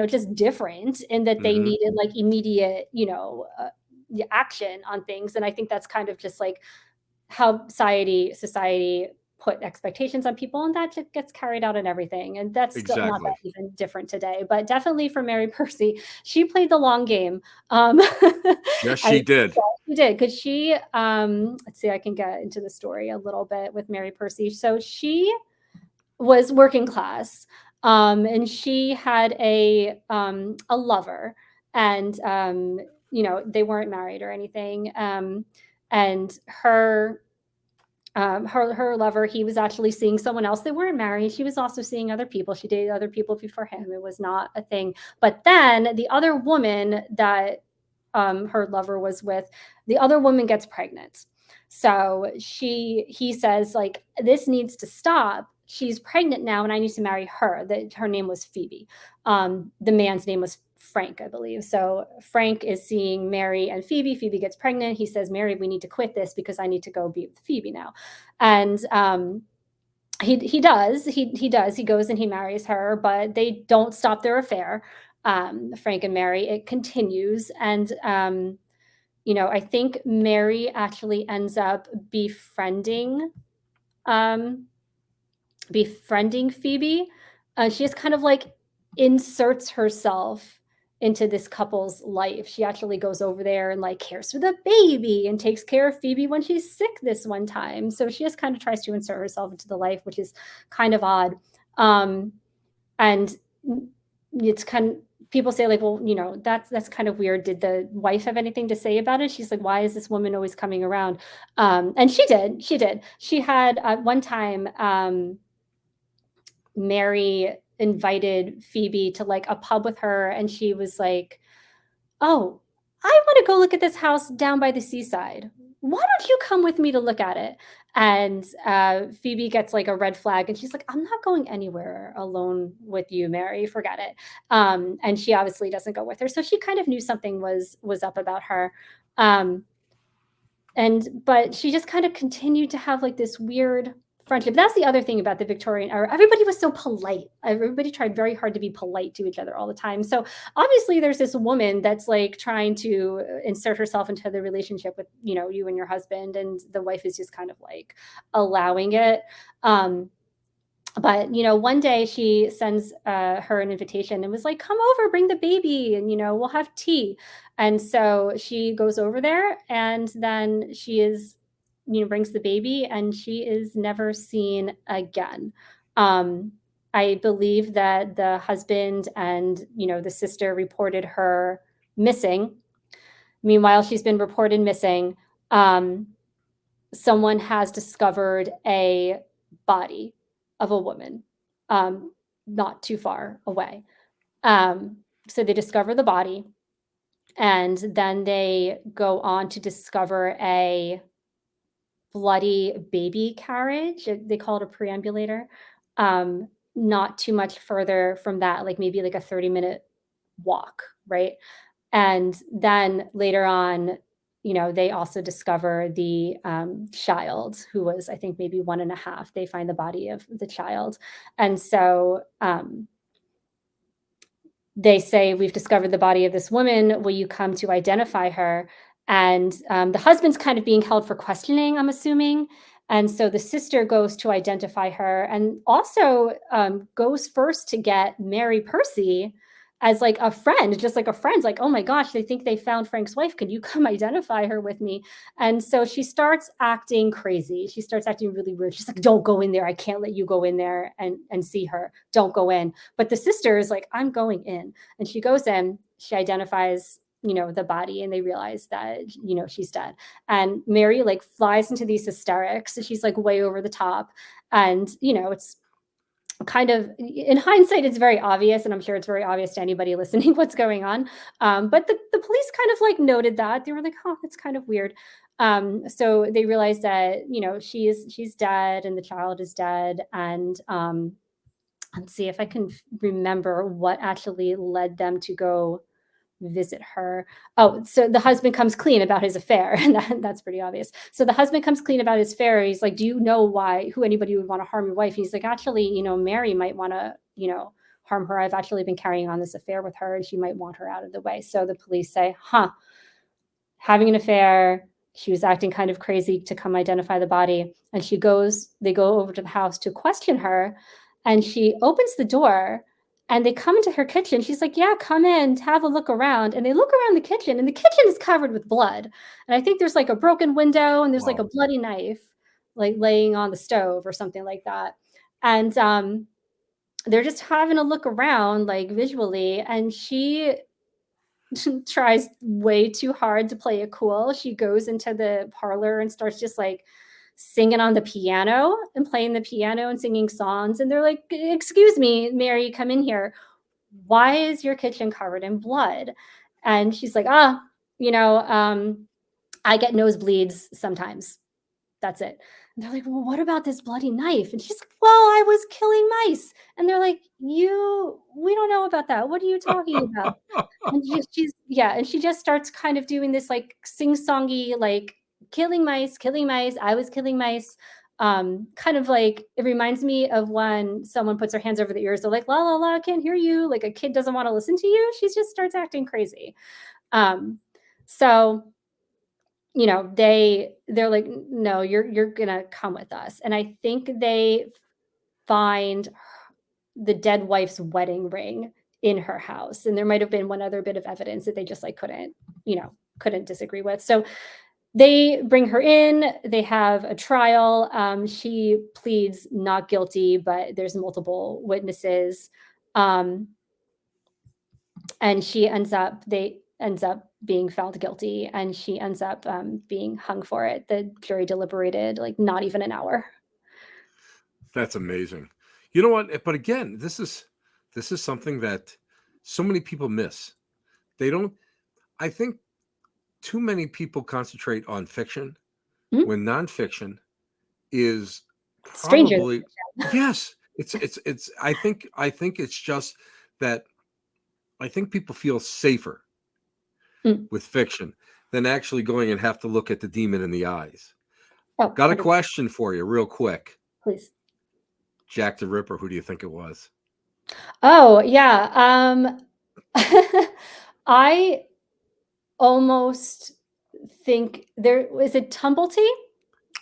[SPEAKER 2] just different in that they
[SPEAKER 1] Mhm.
[SPEAKER 2] needed like immediate, action on things. And I think that's kind of just like how society put expectations on people, and that just gets carried out in everything, and that's still not that
[SPEAKER 1] Exactly.
[SPEAKER 2] even different today. But definitely for Mary Percy, she played the long game.
[SPEAKER 1] Yes,
[SPEAKER 2] I
[SPEAKER 1] she did.
[SPEAKER 2] she did, because let's see, I can get into the story a little bit with Mary Percy. So she was working class, and she had a lover, and they weren't married or anything, and her lover, he was actually seeing someone else. They weren't married. She was also seeing other people. She dated other people before him. It was not a thing. But then the other woman that her lover was with, the other woman gets pregnant. So he says, like, this needs to stop. She's pregnant now, and I need to marry her. That her name was Phoebe. The man's name was Frank, I believe. So Frank is seeing Mary and Phoebe. Phoebe gets pregnant. He says, Mary, we need to quit this because I need to go be with Phoebe now. And he does. He does. He goes and he marries her, but they don't stop their affair. Frank and Mary. It continues, and I think Mary actually ends up um, befriending Phoebe. She just kind of like inserts herself into this couple's life. She actually goes over there and like cares for the baby and takes care of Phoebe when she's sick this one time. So she just kind of tries to insert herself into the life, which is kind of odd. Um, and it's kind of, people say like, well, that's kind of weird. Did the wife have anything to say about it? She's like, why is this woman always coming around? And she did. She had one time, Mary invited Phoebe to like a pub with her, and she was like, "Oh, I want to go look at this house down by the seaside. Why don't you come with me to look at it?" And Phoebe gets like a red flag, and she's like, "I'm not going anywhere alone with you, Mary. Forget it." And she obviously doesn't go with her, so she kind of knew something was up about her. Um, but she just kind of continued to have like this weird friendship. That's the other thing about the Victorian era. Everybody was so polite. Everybody tried very hard to be polite to each other all the time. So obviously there's this woman that's like trying to insert herself into the relationship with, you and your husband, and the wife is just kind of like allowing it. But one day she sends her an invitation and was like, come over, bring the baby, and we'll have tea. And so she goes over there, and then she is brings the baby, and she is never seen again. I believe that the husband and the sister reported her missing. Meanwhile, she's been reported missing. um, Someone has discovered a body of a woman, um, not too far away. Um, so they discover the body, and then they go on to discover a bloody baby carriage. They call it a preambulator. Not too much further from that, like maybe like a 30-minute walk, right? And then later on, they also discover the child, who was, I think, maybe 1.5. They find the body of the child. And so they say, we've discovered the body of this woman. Will you come to identify her? And the husband's kind of being held for questioning, I'm assuming. And so the sister goes to identify her, and also goes first to get Mary Percy as like a friend, just like a friend's like, oh my gosh, they think they found Frank's wife. Could you come identify her with me? And so she starts acting crazy. She starts acting really weird. She's like, don't go in there. I can't let you go in there and see her. Don't go in. But the sister is like, I'm going in. And she goes in, she identifies, the body, and they realize that, she's dead. And Mary like flies into these hysterics. She's like way over the top. And, it's kind of, in hindsight, it's very obvious, and I'm sure it's very obvious to anybody listening what's going on. But the police kind of like noted that. They were like, oh, that's kind of weird. So they realize that, she's dead and the child is dead. And let's see if I can remember what actually led them to go visit her. Oh, so the husband comes clean about his affair, and that's pretty obvious. So the husband comes clean about his affair. He's like, "Do you know who anybody would want to harm your wife?" He's like, "Actually, Mary might want to, harm her. I've actually been carrying on this affair with her, and she might want her out of the way." So the police say, "Huh, having an affair. She was acting kind of crazy to come identify the body." And they go over to the house to question her. And she opens the door and they come into her kitchen. She's like, "Yeah, come in, have a look around." And they look around the kitchen and the kitchen is covered with blood. And I think there's like a broken window and there's like a
[SPEAKER 1] Wow.
[SPEAKER 2] bloody knife like laying on the stove or something like that. And they're just having a look around like visually. And she tries way too hard to play it cool. She goes into the parlor and starts just like singing on the piano and playing the piano and singing songs. And they're like, "Excuse me, Mary, come in here. Why is your kitchen covered in blood?" And she's like, you know, um, "I get nosebleeds sometimes. That's it." And they're like, "Well, what about this bloody knife?" And she's like, "Well, I was killing mice." And they're like, we don't know about that. What are you talking about?" And and she just starts kind of doing this like sing-songy, like killing mice, I was killing mice. Kind of like it reminds me of when someone puts their hands over the ears, they're like, "La la la, I can't hear you." Like a kid doesn't want to listen to you. She just starts acting crazy. Um, so they're like, "No, you're gonna come with us." And I think they find the dead wife's wedding ring in her house. And there might have been one other bit of evidence that they just like couldn't disagree with. So they bring her in, they have a trial. She pleads not guilty, but there's multiple witnesses. Um, and they ends up being found guilty and she ends up being hung for it. The jury deliberated like not even an hour.
[SPEAKER 1] That's amazing. You know what? But again, this is something that so many people miss. They don't. I think too many people concentrate on fiction
[SPEAKER 2] Mhm.
[SPEAKER 1] when nonfiction is
[SPEAKER 2] Stranger.
[SPEAKER 1] probably, yes. It's. I think it's just that I think people feel safer
[SPEAKER 2] Mm.
[SPEAKER 1] with fiction than actually going and have to look at the demon in the eyes.
[SPEAKER 2] Oh,
[SPEAKER 1] Got a
[SPEAKER 2] 100%.
[SPEAKER 1] question for you, real quick.
[SPEAKER 2] Please.
[SPEAKER 1] Jack the Ripper. Who do you think it was?
[SPEAKER 2] Oh, yeah. I almost think there was it Tumblety?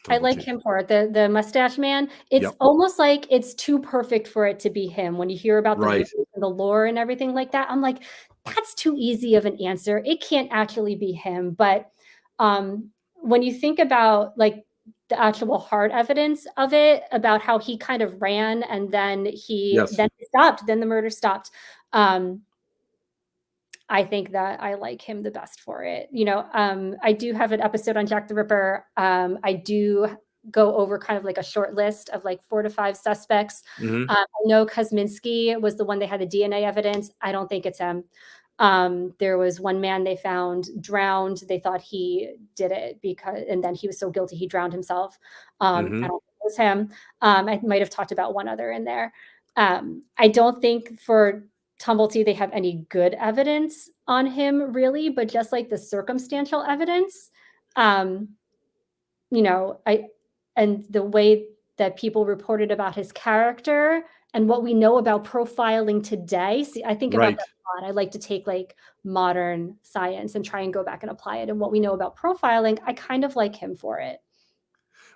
[SPEAKER 2] I like
[SPEAKER 1] Tumblety.
[SPEAKER 2] him for it, the mustache man. It's
[SPEAKER 1] Yep.
[SPEAKER 2] almost like it's too perfect for it to be him. When you hear about the
[SPEAKER 1] Right.
[SPEAKER 2] movies and the lore and everything like that, I'm like, "That's too easy of an answer. It can't actually be him." But, when you think about, like, the actual hard evidence of it, about how he kind of ran and
[SPEAKER 1] Yes.
[SPEAKER 2] then he stopped, then the murder stopped, um, I think that I like him the best for it. I do have an episode on Jack the Ripper. I do go over kind of like a short list of like 4 to 5 suspects.
[SPEAKER 1] Hmm.
[SPEAKER 2] I know Kosminski was the one they had the DNA evidence. I don't think it's him. There was one man they found drowned. They thought he did it and then he was so guilty he drowned himself. I
[SPEAKER 1] Hmm.
[SPEAKER 2] don't think it was him. I might have talked about one other in there. I don't think for Tumblety, they have any good evidence on him really, but just like the circumstantial evidence, um, I and the way that people reported about his character and what we know about profiling today. See, I think about
[SPEAKER 1] Right.
[SPEAKER 2] that a lot. I like to take like modern science and try and go back and apply it. And what we know about profiling, I kind of like him for it.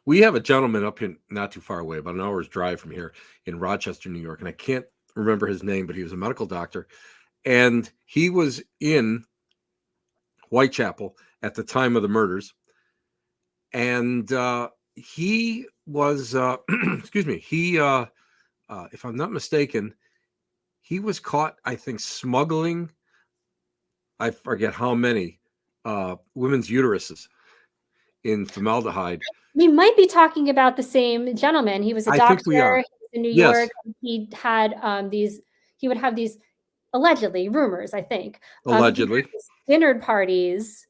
[SPEAKER 1] We have a gentleman up here not too far away, about an hour's drive from here in Rochester, New York, and I can't remember his name, but he was a medical doctor, and he was in Whitechapel at the time of the murders, and he was, excuse me, if I'm not mistaken, he was caught, I think, smuggling. I forget how many women's uteruses in formaldehyde.
[SPEAKER 2] We might be talking about the same gentleman. He was a
[SPEAKER 1] I think we
[SPEAKER 2] doctor.
[SPEAKER 1] are.
[SPEAKER 2] He was in New York.
[SPEAKER 1] Yes,
[SPEAKER 2] He would have these allegedly rumors, I think. He would have
[SPEAKER 1] allegedly.
[SPEAKER 2] these dinner parties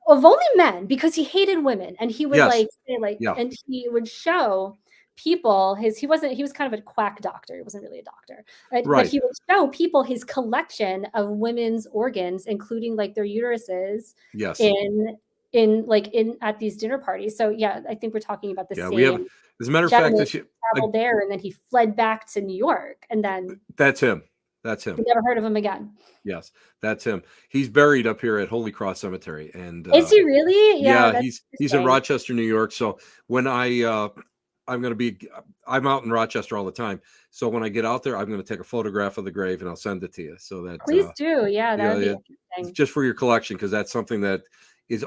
[SPEAKER 2] of only men, because he hated women, and he would
[SPEAKER 1] Yes.
[SPEAKER 2] like say like,
[SPEAKER 1] Yeah.
[SPEAKER 2] and he would show people his, he was kind of a quack doctor, he wasn't really a doctor, but
[SPEAKER 1] Right.
[SPEAKER 2] he would show people his collection of women's organs, including like their uteruses,
[SPEAKER 1] Yes.
[SPEAKER 2] in in at these dinner parties. So yeah, I think we're talking about the
[SPEAKER 1] Yeah, we have
[SPEAKER 2] same
[SPEAKER 1] as a matter of fact,
[SPEAKER 2] gentleman
[SPEAKER 1] this
[SPEAKER 2] who
[SPEAKER 1] like,
[SPEAKER 2] traveled there, and then he fled back to New York, and then
[SPEAKER 1] that's him. That's
[SPEAKER 2] we
[SPEAKER 1] him.
[SPEAKER 2] never heard of him again.
[SPEAKER 1] Yes, that's him. He's buried up here at Holy Cross Cemetery, and,
[SPEAKER 2] Is he really? Yeah,
[SPEAKER 1] yeah,
[SPEAKER 2] that's
[SPEAKER 1] he's in
[SPEAKER 2] interesting.
[SPEAKER 1] Rochester, New York, so when I'm gonna be I'm out in Rochester all the time, so when I get out there, I'm gonna take a photograph of the grave, and I'll send it to you so that,
[SPEAKER 2] Please do. Yeah,
[SPEAKER 1] you
[SPEAKER 2] that
[SPEAKER 1] know,
[SPEAKER 2] would be
[SPEAKER 1] it's
[SPEAKER 2] interesting.
[SPEAKER 1] just for your collection because that's something that has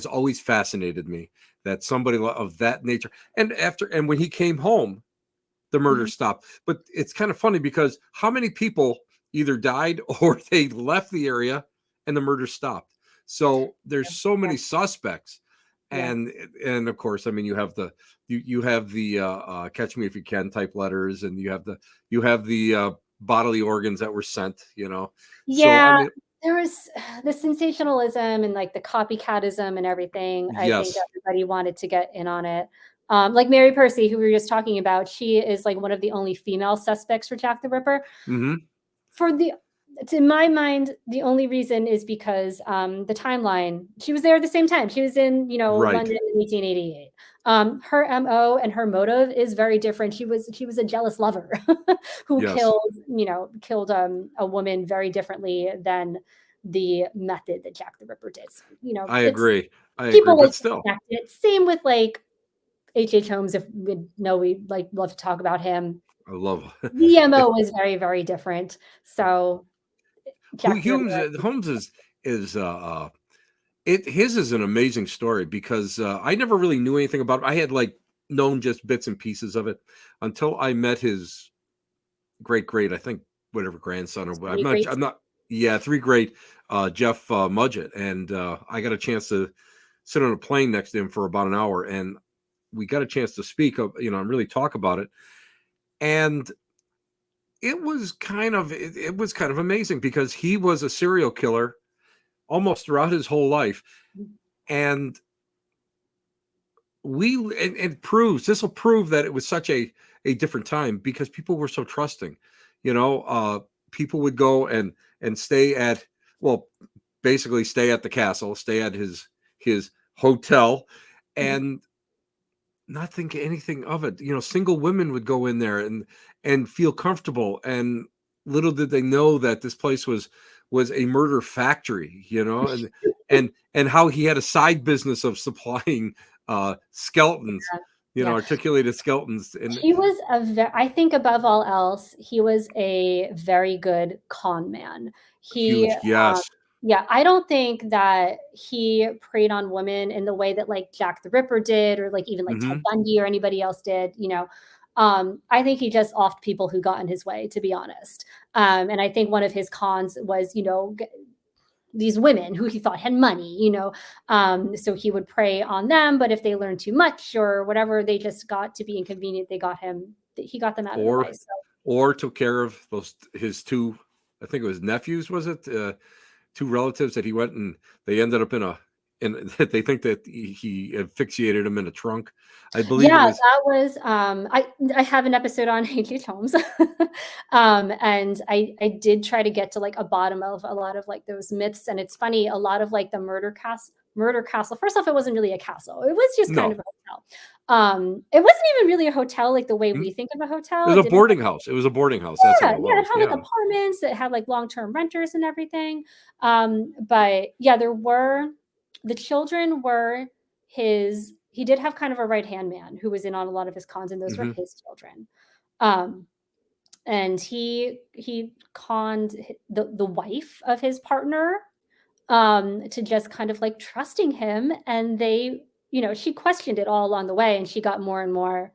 [SPEAKER 1] always fascinated me, that somebody of that nature and when he came home, the murder
[SPEAKER 2] Mhm.
[SPEAKER 1] stopped. But it's kind of funny because how many people either died or they left the area and the murder stopped. So there's so
[SPEAKER 2] Yeah,
[SPEAKER 1] many suspects,
[SPEAKER 2] yeah.
[SPEAKER 1] and of course, I mean, you have the "Catch Me If You Can" type letters, and you have the bodily organs that were sent. So I
[SPEAKER 2] Yeah,
[SPEAKER 1] mean,
[SPEAKER 2] there was the sensationalism and, like, the copycatism and everything. I think
[SPEAKER 1] yes,
[SPEAKER 2] everybody wanted to get in on it. Like Mary Percy, who we were just talking about, she is, like, one of the only female suspects for Jack the Ripper.
[SPEAKER 1] hmm,
[SPEAKER 2] For the To my mind, the only reason is because, the timeline, she was there at the same time. She was in,
[SPEAKER 1] right,
[SPEAKER 2] London in 1888. Her MO and her motive is very different. She was a jealous lover who
[SPEAKER 1] yes,
[SPEAKER 2] killed, a woman very differently than the method that Jack the Ripper did. So, it's
[SPEAKER 1] I agree,
[SPEAKER 2] people like
[SPEAKER 1] but
[SPEAKER 2] to
[SPEAKER 1] still,
[SPEAKER 2] connect it. Same with, like, H.H. Holmes, if we know we, like, love to talk about him.
[SPEAKER 1] I love
[SPEAKER 2] The
[SPEAKER 1] it.
[SPEAKER 2] MO is very, very different. So
[SPEAKER 1] Who
[SPEAKER 2] Jack the Ripper,
[SPEAKER 1] Humes
[SPEAKER 2] I think.
[SPEAKER 1] Holmes is it his is an amazing story because I never really knew anything about it. I had like known just bits and pieces of it until I met his great I think whatever grandson or what.
[SPEAKER 2] Three greats.
[SPEAKER 1] I'm not yeah, three great Jeff Mudgett, and I got a chance to sit on a plane next to him for about an hour, and we got a chance to speak of and really talk about it. And it was kind of amazing because he was a serial killer almost throughout his whole life, and it proves this will prove that it was such a different time because people were so trusting. you know uh People would go and stay at, well, basically stay at the castle, stay at his hotel,
[SPEAKER 2] Mhm.
[SPEAKER 1] and not think anything of it. Single women would go in there and feel comfortable, and little did they know that this place was a murder factory, and how he had a side business of supplying skeletons,
[SPEAKER 2] Yeah.
[SPEAKER 1] articulated skeletons. And
[SPEAKER 2] He was I think above all else, he was a very good con man. He,
[SPEAKER 1] huge, yes.
[SPEAKER 2] yeah, I don't think that he preyed on women in the way that, like, Jack the Ripper did, or, like, even, like, Ted
[SPEAKER 1] Hmm.
[SPEAKER 2] Bundy or anybody else did. I think he just offed people who got in his way, to be honest. And I think one of his cons was, these women who he thought had money. So he would prey on them, but if they learned too much or whatever, they just got to be inconvenient. He got them out of the
[SPEAKER 1] or
[SPEAKER 2] way. So
[SPEAKER 1] or took care of those his two, I think it was nephews, was it, two relatives that he went and they ended up in they think that he asphyxiated him in a trunk. I believe it
[SPEAKER 2] yeah,
[SPEAKER 1] was.
[SPEAKER 2] that was, I have an episode on H.H. Holmes. And I did try to get to, like, a bottom of a lot of, like, those myths. And it's funny, a lot of, like, the murder castle. First off, it wasn't really a castle. It was just kind
[SPEAKER 1] No,
[SPEAKER 2] of a hotel. It wasn't even really a hotel like the way
[SPEAKER 1] mm,
[SPEAKER 2] we think of a
[SPEAKER 1] it
[SPEAKER 2] hotel.
[SPEAKER 1] was
[SPEAKER 2] It
[SPEAKER 1] a
[SPEAKER 2] didn't
[SPEAKER 1] boarding house. It was a boarding house. That's
[SPEAKER 2] Yeah,
[SPEAKER 1] all it
[SPEAKER 2] yeah, it
[SPEAKER 1] was.
[SPEAKER 2] had, like,
[SPEAKER 1] Yeah.
[SPEAKER 2] apartments, it had, like, long-term renters and everything. But, yeah, the children were he did have kind of a right-hand man who was in on a lot of his cons, and those were
[SPEAKER 1] Hmm.
[SPEAKER 2] his children. Um, and he conned the wife of his partner, to just kind of, like, trusting him, and she questioned it all along the way, and she got more and more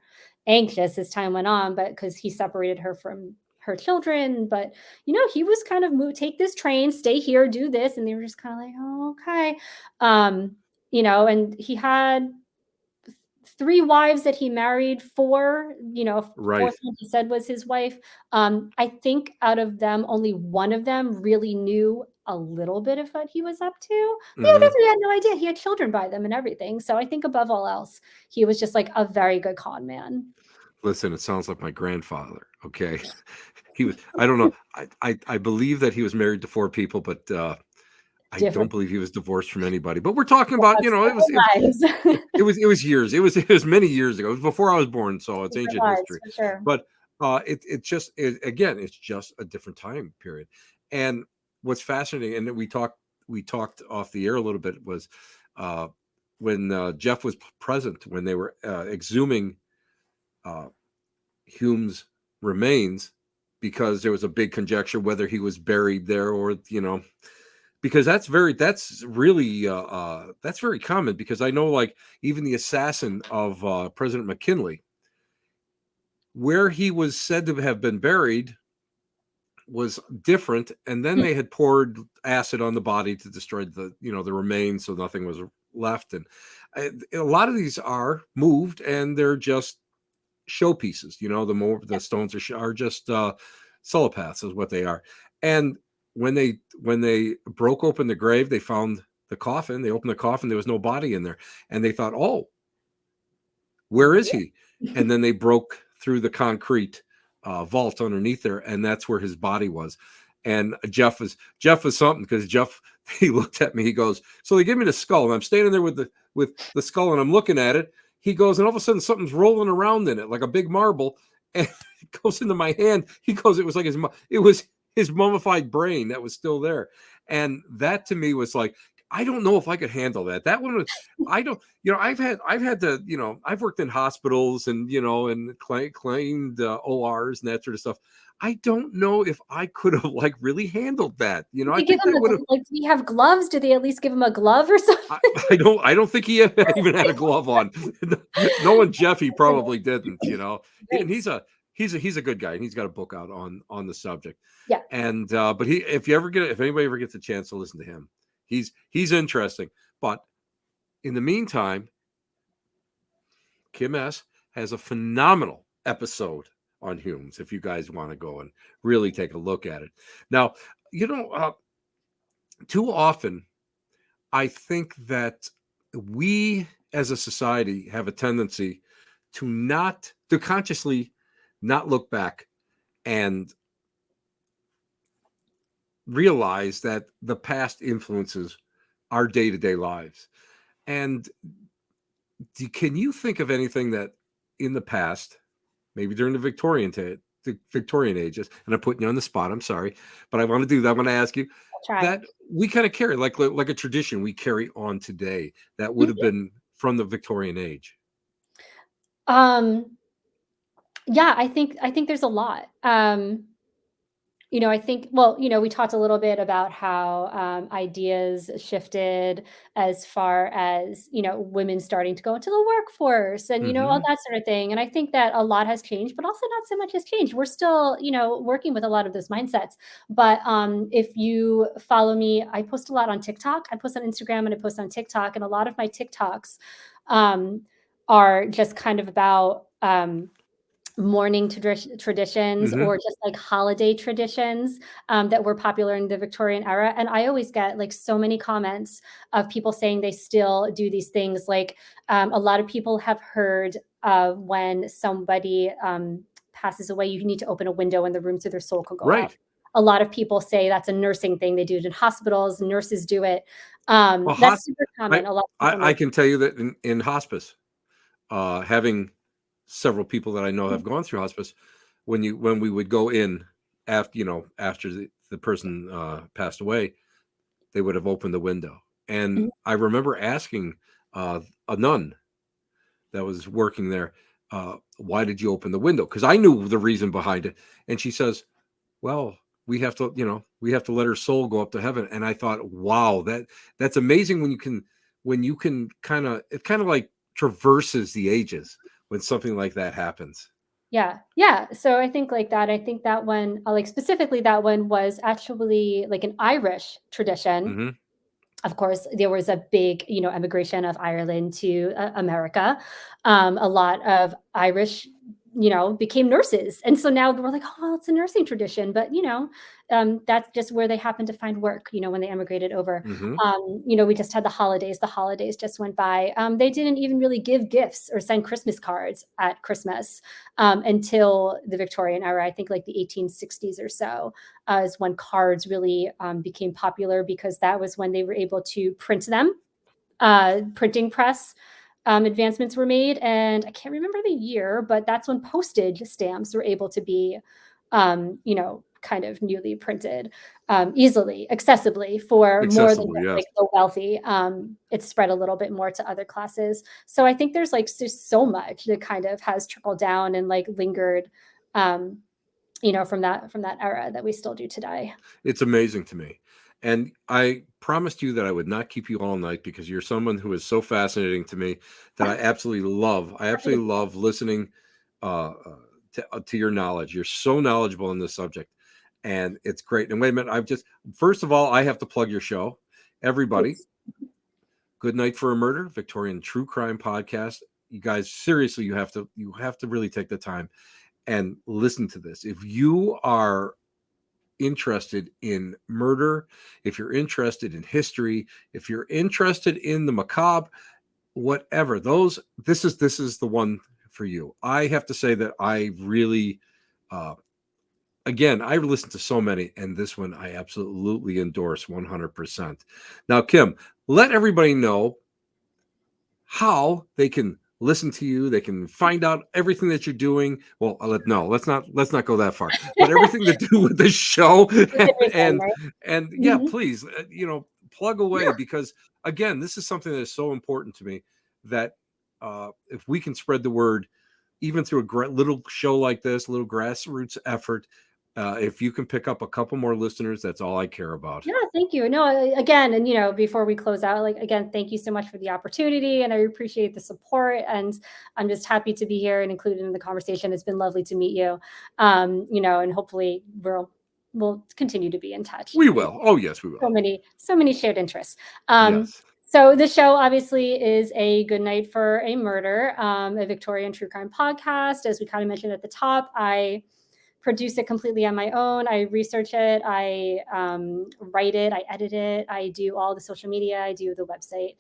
[SPEAKER 2] anxious as time went on, but because he separated her from her children. But he was kind of move take this train, stay here, do this, and they were just kind of like, oh, okay. And he had three wives that he married. Fourth
[SPEAKER 1] Right.
[SPEAKER 2] one he said was his wife. I think out of them, only one of them really knew a little bit of what he was up to. But the
[SPEAKER 1] Hmm.
[SPEAKER 2] others, we had no idea. He had children by them and everything. So I think above all else, he was just like a very good con man.
[SPEAKER 1] Listen, it sounds like my grandfather. Okay, he was. I don't know. I believe that he was married to four people, but I don't
[SPEAKER 2] Different
[SPEAKER 1] believe he was divorced from anybody. But we're talking about,
[SPEAKER 2] lives, different lives.
[SPEAKER 1] it was years. It was many years ago. It was before I was born, so it's
[SPEAKER 2] Different
[SPEAKER 1] ancient
[SPEAKER 2] lives
[SPEAKER 1] history.
[SPEAKER 2] for sure.
[SPEAKER 1] But again, it's just a different time period. And what's fascinating, and we talked off the air a little bit, was uh, when Jeff was present when they were exhuming uh, Hume's remains, because there was a big conjecture whether he was buried there, or because that's very common, because I know, like, even the assassin of President McKinley, where he was said to have been buried, was different, and then they had poured acid on the body to destroy the remains, so nothing was left. And a lot of these are moved, and they're just showpieces. The stones are just solopaths, is what they are. And when they broke open the grave, they found the coffin. They opened the coffin. There was no body in there, and they thought, "Oh, where is he?" And then they broke through the concrete vault underneath there, and that's where his body was. And Jeff was something, because Jeff, he looked at me. He goes, "So they give me the skull, and I'm standing there with the skull, and I'm looking at it." He goes, and all of a sudden something's rolling around in it like a big marble, and it goes into my hand. He goes, it was his mummified brain that was still there, and that to me was like, I don't know if I could handle that. That one was, I don't, I've had to, I've worked in hospitals, and and claimed ORs and that sort of stuff. I don't know if I could have, like, really handled that.
[SPEAKER 2] Did
[SPEAKER 1] I
[SPEAKER 2] they give
[SPEAKER 1] think
[SPEAKER 2] him
[SPEAKER 1] that would have.
[SPEAKER 2] like, did he have gloves? Did they at least give him a glove or something?
[SPEAKER 1] I, I don't think he even had a glove on. Knowing Jeff, he probably didn't. And
[SPEAKER 2] Yikes.
[SPEAKER 1] he's a good guy, and he's got a book out on the subject.
[SPEAKER 2] Yeah.
[SPEAKER 1] And but if anybody ever gets a chance to listen to him, he's interesting. But in the meantime, Kim S has a phenomenal episode on Humes, if you guys want to go and really take a look at it. Now, you know, uh, too often I think that we as a society have a tendency to consciously not look back and realize that the past influences our day-to-day lives. And can you think of anything that in the past, maybe during the Victorian ages, and I'm putting you on the spot, I'm sorry, but I want to do that. I want to ask you
[SPEAKER 2] I'll try.
[SPEAKER 1] that we kind of carry, like a tradition we carry on today, that would have
[SPEAKER 2] Mhm.
[SPEAKER 1] been from the Victorian age.
[SPEAKER 2] Um, yeah, I think there's a lot. I think, well, we talked a little bit about how ideas shifted as far as, women starting to go into the workforce and, all
[SPEAKER 1] Hmm.
[SPEAKER 2] that sort of thing. And I think that a lot has changed, but also not so much has changed. We're still, working with a lot of those mindsets. But if you follow me, I post a lot on TikTok. I post on Instagram and I post on TikTok. And a lot of my TikToks um, are just kind of about, mourning traditions
[SPEAKER 1] Hmm.
[SPEAKER 2] or just like holiday traditions that were popular in the Victorian era. And I always get like so many comments of people saying they still do these things. Like a lot of people have heard of when somebody passes away, you need to open a window in the room so their soul can go out.
[SPEAKER 1] Right.
[SPEAKER 2] A lot of people say that's a nursing thing. They do it in hospitals, nurses do it.
[SPEAKER 1] Well,
[SPEAKER 2] That's super
[SPEAKER 1] I,
[SPEAKER 2] common. A lot of people
[SPEAKER 1] I
[SPEAKER 2] know.
[SPEAKER 1] can tell you that in hospice, having several people that I know have gone through hospice, when we would go in after the person passed away, they would have opened the window. And
[SPEAKER 2] Mhm.
[SPEAKER 1] I remember asking a nun that was working there, why did you open the window? Because I knew the reason behind it. And she says, well, we have to let her soul go up to heaven. And I thought, wow, that's amazing, when you can it kind of like traverses the ages when something like that happens.
[SPEAKER 2] Yeah, yeah. So I think like that. I think that one, like specifically that one was actually like an Irish tradition.
[SPEAKER 1] Hmm.
[SPEAKER 2] Of course, there was a big, emigration of Ireland to America. A lot of Irish became nurses. And so now we're like, oh, well, it's a nursing tradition. But, that's just where they happened to find work, when they emigrated over.
[SPEAKER 1] Hmm.
[SPEAKER 2] We just had the holidays. The holidays just went by. They didn't even really give gifts or send Christmas cards at Christmas until the Victorian era. I think like the 1860s or so is when cards really became popular, because that was when they were able to print them. Printing press advancements were made, and I can't remember the year, but that's when postage stamps were able to be, kind of newly printed easily, accessibly for more than
[SPEAKER 1] Accessible,
[SPEAKER 2] just
[SPEAKER 1] yes.
[SPEAKER 2] like the wealthy. It's spread a little bit more to other classes. So I think there's like just so much that kind of has trickled down and like lingered, um, from that era that we still do today.
[SPEAKER 1] It's amazing to me. And I promised you that I would not keep you all night because you're someone who is so fascinating to me that I absolutely love. I
[SPEAKER 2] Happy to
[SPEAKER 1] absolutely
[SPEAKER 2] do that.
[SPEAKER 1] love listening uh, uh, to your knowledge. You're so knowledgeable in this subject, and it's great. And wait a minute, first of all, I have to plug your show. Everybody,
[SPEAKER 2] Please.
[SPEAKER 1] Good Night for a Murder, Victorian true crime podcast. You guys, seriously, you have to really take the time and listen to this. If you are interested in murder, if you're interested in history, if you're interested in the macabre, whatever, this is the one for you. I have to say that I really uh again, I've listened to so many, and this one I absolutely endorse 100%. Now, Kim, let everybody know how they can listen to you, they can find out everything that you're doing. Well, no, let's not go that far, but everything to do with the show.
[SPEAKER 2] With everything,
[SPEAKER 1] and
[SPEAKER 2] right?
[SPEAKER 1] and yeah,
[SPEAKER 2] Mhm.
[SPEAKER 1] please, plug away, because again, this is something that is so important to me, that if we can spread the word, even through a little show like this, little grassroots effort, if you can pick up a couple more listeners, that's all I care about.
[SPEAKER 2] Yeah, thank you. No, again, and before we close out, like again, thank you so much for the opportunity, and I appreciate the support. And I'm just happy to be here and included in the conversation. It's been lovely to meet you. And hopefully we'll continue to be in touch.
[SPEAKER 1] We
[SPEAKER 2] We
[SPEAKER 1] will. Oh yes, we
[SPEAKER 2] so
[SPEAKER 1] will.
[SPEAKER 2] many so many shared interests. Um,
[SPEAKER 1] Yes.
[SPEAKER 2] so the show obviously is a good night for a murder, a Victorian true crime podcast. As we kind of mentioned at the top, I produce it completely on my own. I research it, I write it, I edit it, I do all the social media, I do the website.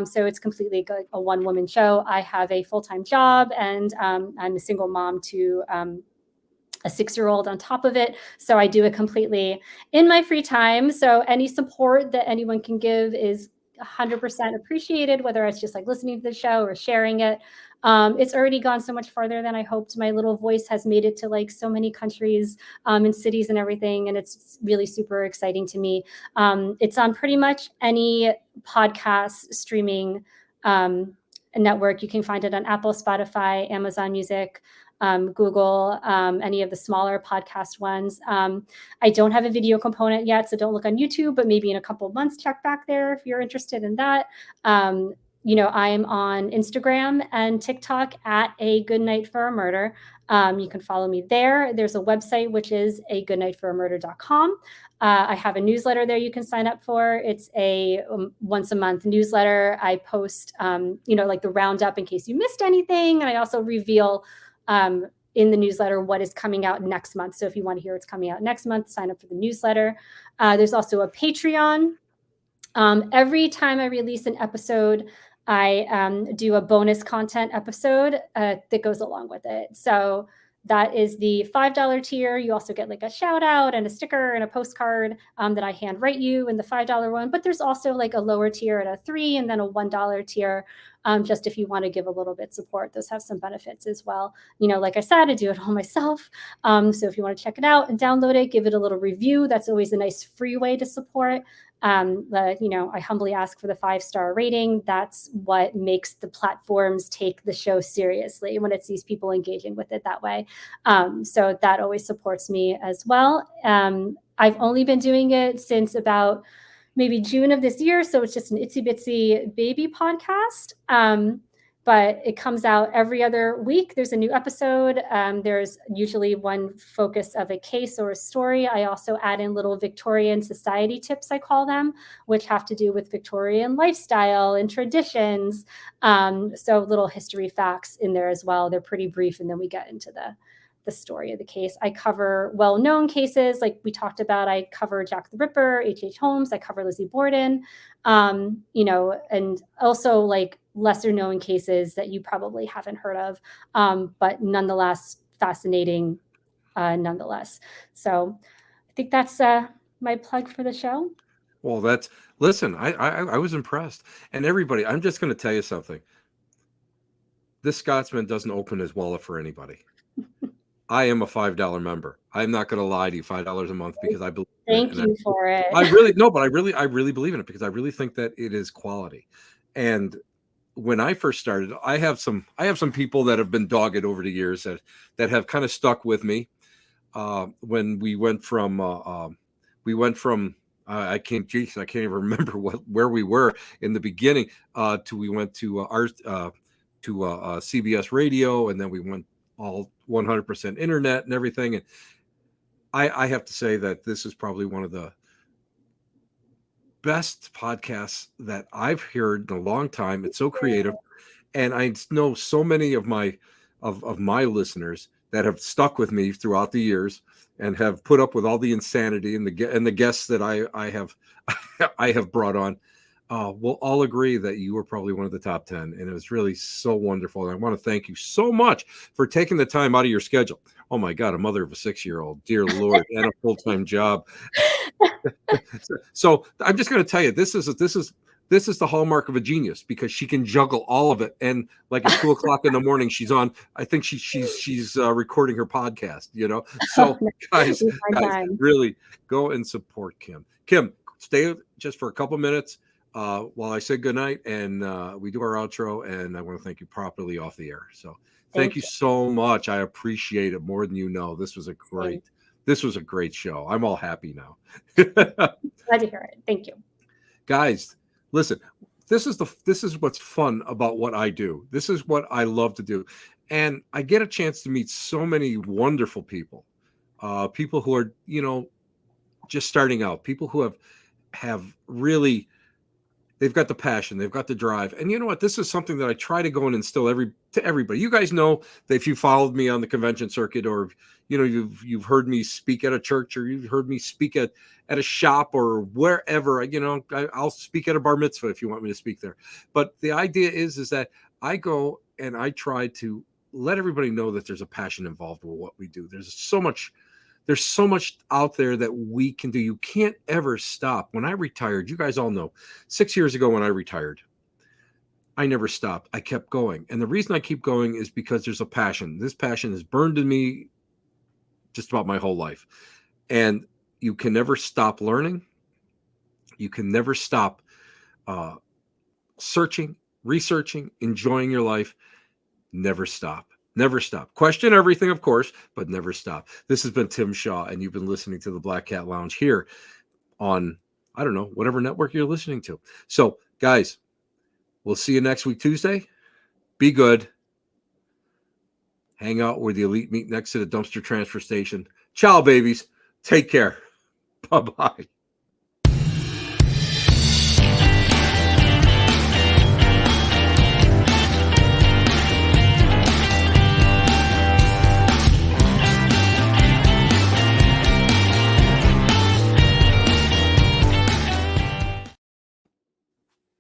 [SPEAKER 2] So it's completely a one woman show. I have a full time job, and I'm a single mom to a 6-year-old on top of it. So I do it completely in my free time. So any support that anyone can give is 100% appreciated, whether it's just like listening to the show or sharing it. It's already gone so much farther than I hoped. My little voice has made it to like so many countries and cities and everything. And it's really super exciting to me. It's on pretty much any podcast streaming network. You can find it on Apple, Spotify, Amazon Music, Google, any of the smaller podcast ones. I don't have a video component yet, so don't look on YouTube, but maybe in a couple of months, check back there if you're interested in that. I am on Instagram and TikTok at A Good Night for a Murder. You can follow me there. There's a website, which is agoodnightforamurder.com. I have a newsletter there you can sign up for. It's a once a month newsletter. I post, like the roundup in case you missed anything. And I also reveal in the newsletter what is coming out next month. So if you want to hear what's coming out next month, sign up for the newsletter. There's also a Patreon. Every time I release an episode, I do a bonus content episode that goes along with it. So that is the $5 tier. You also get like a shout out and a sticker and a postcard that I hand write you in the $5 one. But there's also like a lower tier at a $3 and then a $1 tier. Just if you want to give a little bit support, those have some benefits as well. Like I said, I do it all myself. So if you want to check it out and download it, give it a little review. That's always a nice free way to support. I humbly ask for the 5-star rating. That's what makes the platforms take the show seriously, when it sees people engaging with it that way. So that always supports me as well. I've only been doing it since about maybe June of this year. So it's just an itsy bitsy baby podcast. but it comes out every other week. There's a new episode. There's usually one focus of a case or a story. I also add in little Victorian society tips, I call them, which have to do with Victorian lifestyle and traditions. So little history facts in there as well. They're pretty brief, and then we get into the story of the case. I cover well-known cases, like we talked about. I cover Jack the Ripper, H.H. Holmes. I cover Lizzie Borden, and also like lesser-known cases that you probably haven't heard of, but nonetheless fascinating, nonetheless. So I think that's my plug for the show.
[SPEAKER 1] Well, listen. I was impressed, and everybody. I'm just going to tell you something. This Scotsman doesn't open his wallet for anybody. I am a $5 member. I'm not going to lie to you, $5 a month, because I believe in it.
[SPEAKER 2] Thank you for it.
[SPEAKER 1] I really no, but I really believe in it, because I really think that it is quality. And when I first started, I have some people that have been dogged over the years that have kind of stuck with me. When we went from I can't even remember where we were in the beginning, to we went to CBS radio, and then we went all 100% internet and everything. And I have to say that this is probably one of the best podcasts that I've heard in a long time. It's so creative, and I know so many of my listeners that have stuck with me throughout the years and have put up with all the insanity and the guests that I have I have brought on. We'll all agree that you were probably one of the top 10, and it was really so wonderful. And I want to thank you so much for taking the time out of your schedule. Oh my God, a mother of a 6-year-old, dear Lord, and a full-time job. So I'm just going to tell you, this is the hallmark of a genius, because she can juggle all of it. And like at 2:00 in the morning, she's on. I think she's recording her podcast. So guys, really go and support Kim. Kim, stay just for a couple minutes while I say goodnight, and we do our outro. And I want to thank you properly off the air. So thank you so much. I appreciate it more than you know. This was a great show. I'm all happy now.
[SPEAKER 2] Glad to hear it. Thank you.
[SPEAKER 1] Guys, listen, this is what's fun about what I do. This is what I love to do. And I get a chance to meet so many wonderful people. People who are, just starting out, people who have really, they've got the passion, they've got the drive. And you know what? This is something that I try to go and instill to everybody. You guys know that if you followed me on the convention circuit, or you've heard me speak at a church, or you've heard me speak at a shop, or wherever, I'll speak at a bar mitzvah if you want me to speak there. But the idea is that I go and I try to let everybody know that there's a passion involved with what we do. There's so much out there that we can do. You can't ever stop. When I retired, you guys all know, 6 years ago when I retired, I never stopped. I kept going. And the reason I keep going is because there's a passion. This passion has burned in me just about my whole life. And you can never stop learning. You can never stop searching, researching, enjoying your life. Never stop. Never stop. Question everything, of course, but never stop. This has been Tim Shaw, and you've been listening to the Black Cat Lounge here on, I don't know, whatever network you're listening to. So, guys, we'll see you next week, Tuesday. Be good. Hang out where the elite meet next to the dumpster transfer station. Ciao, babies. Take care. Bye-bye.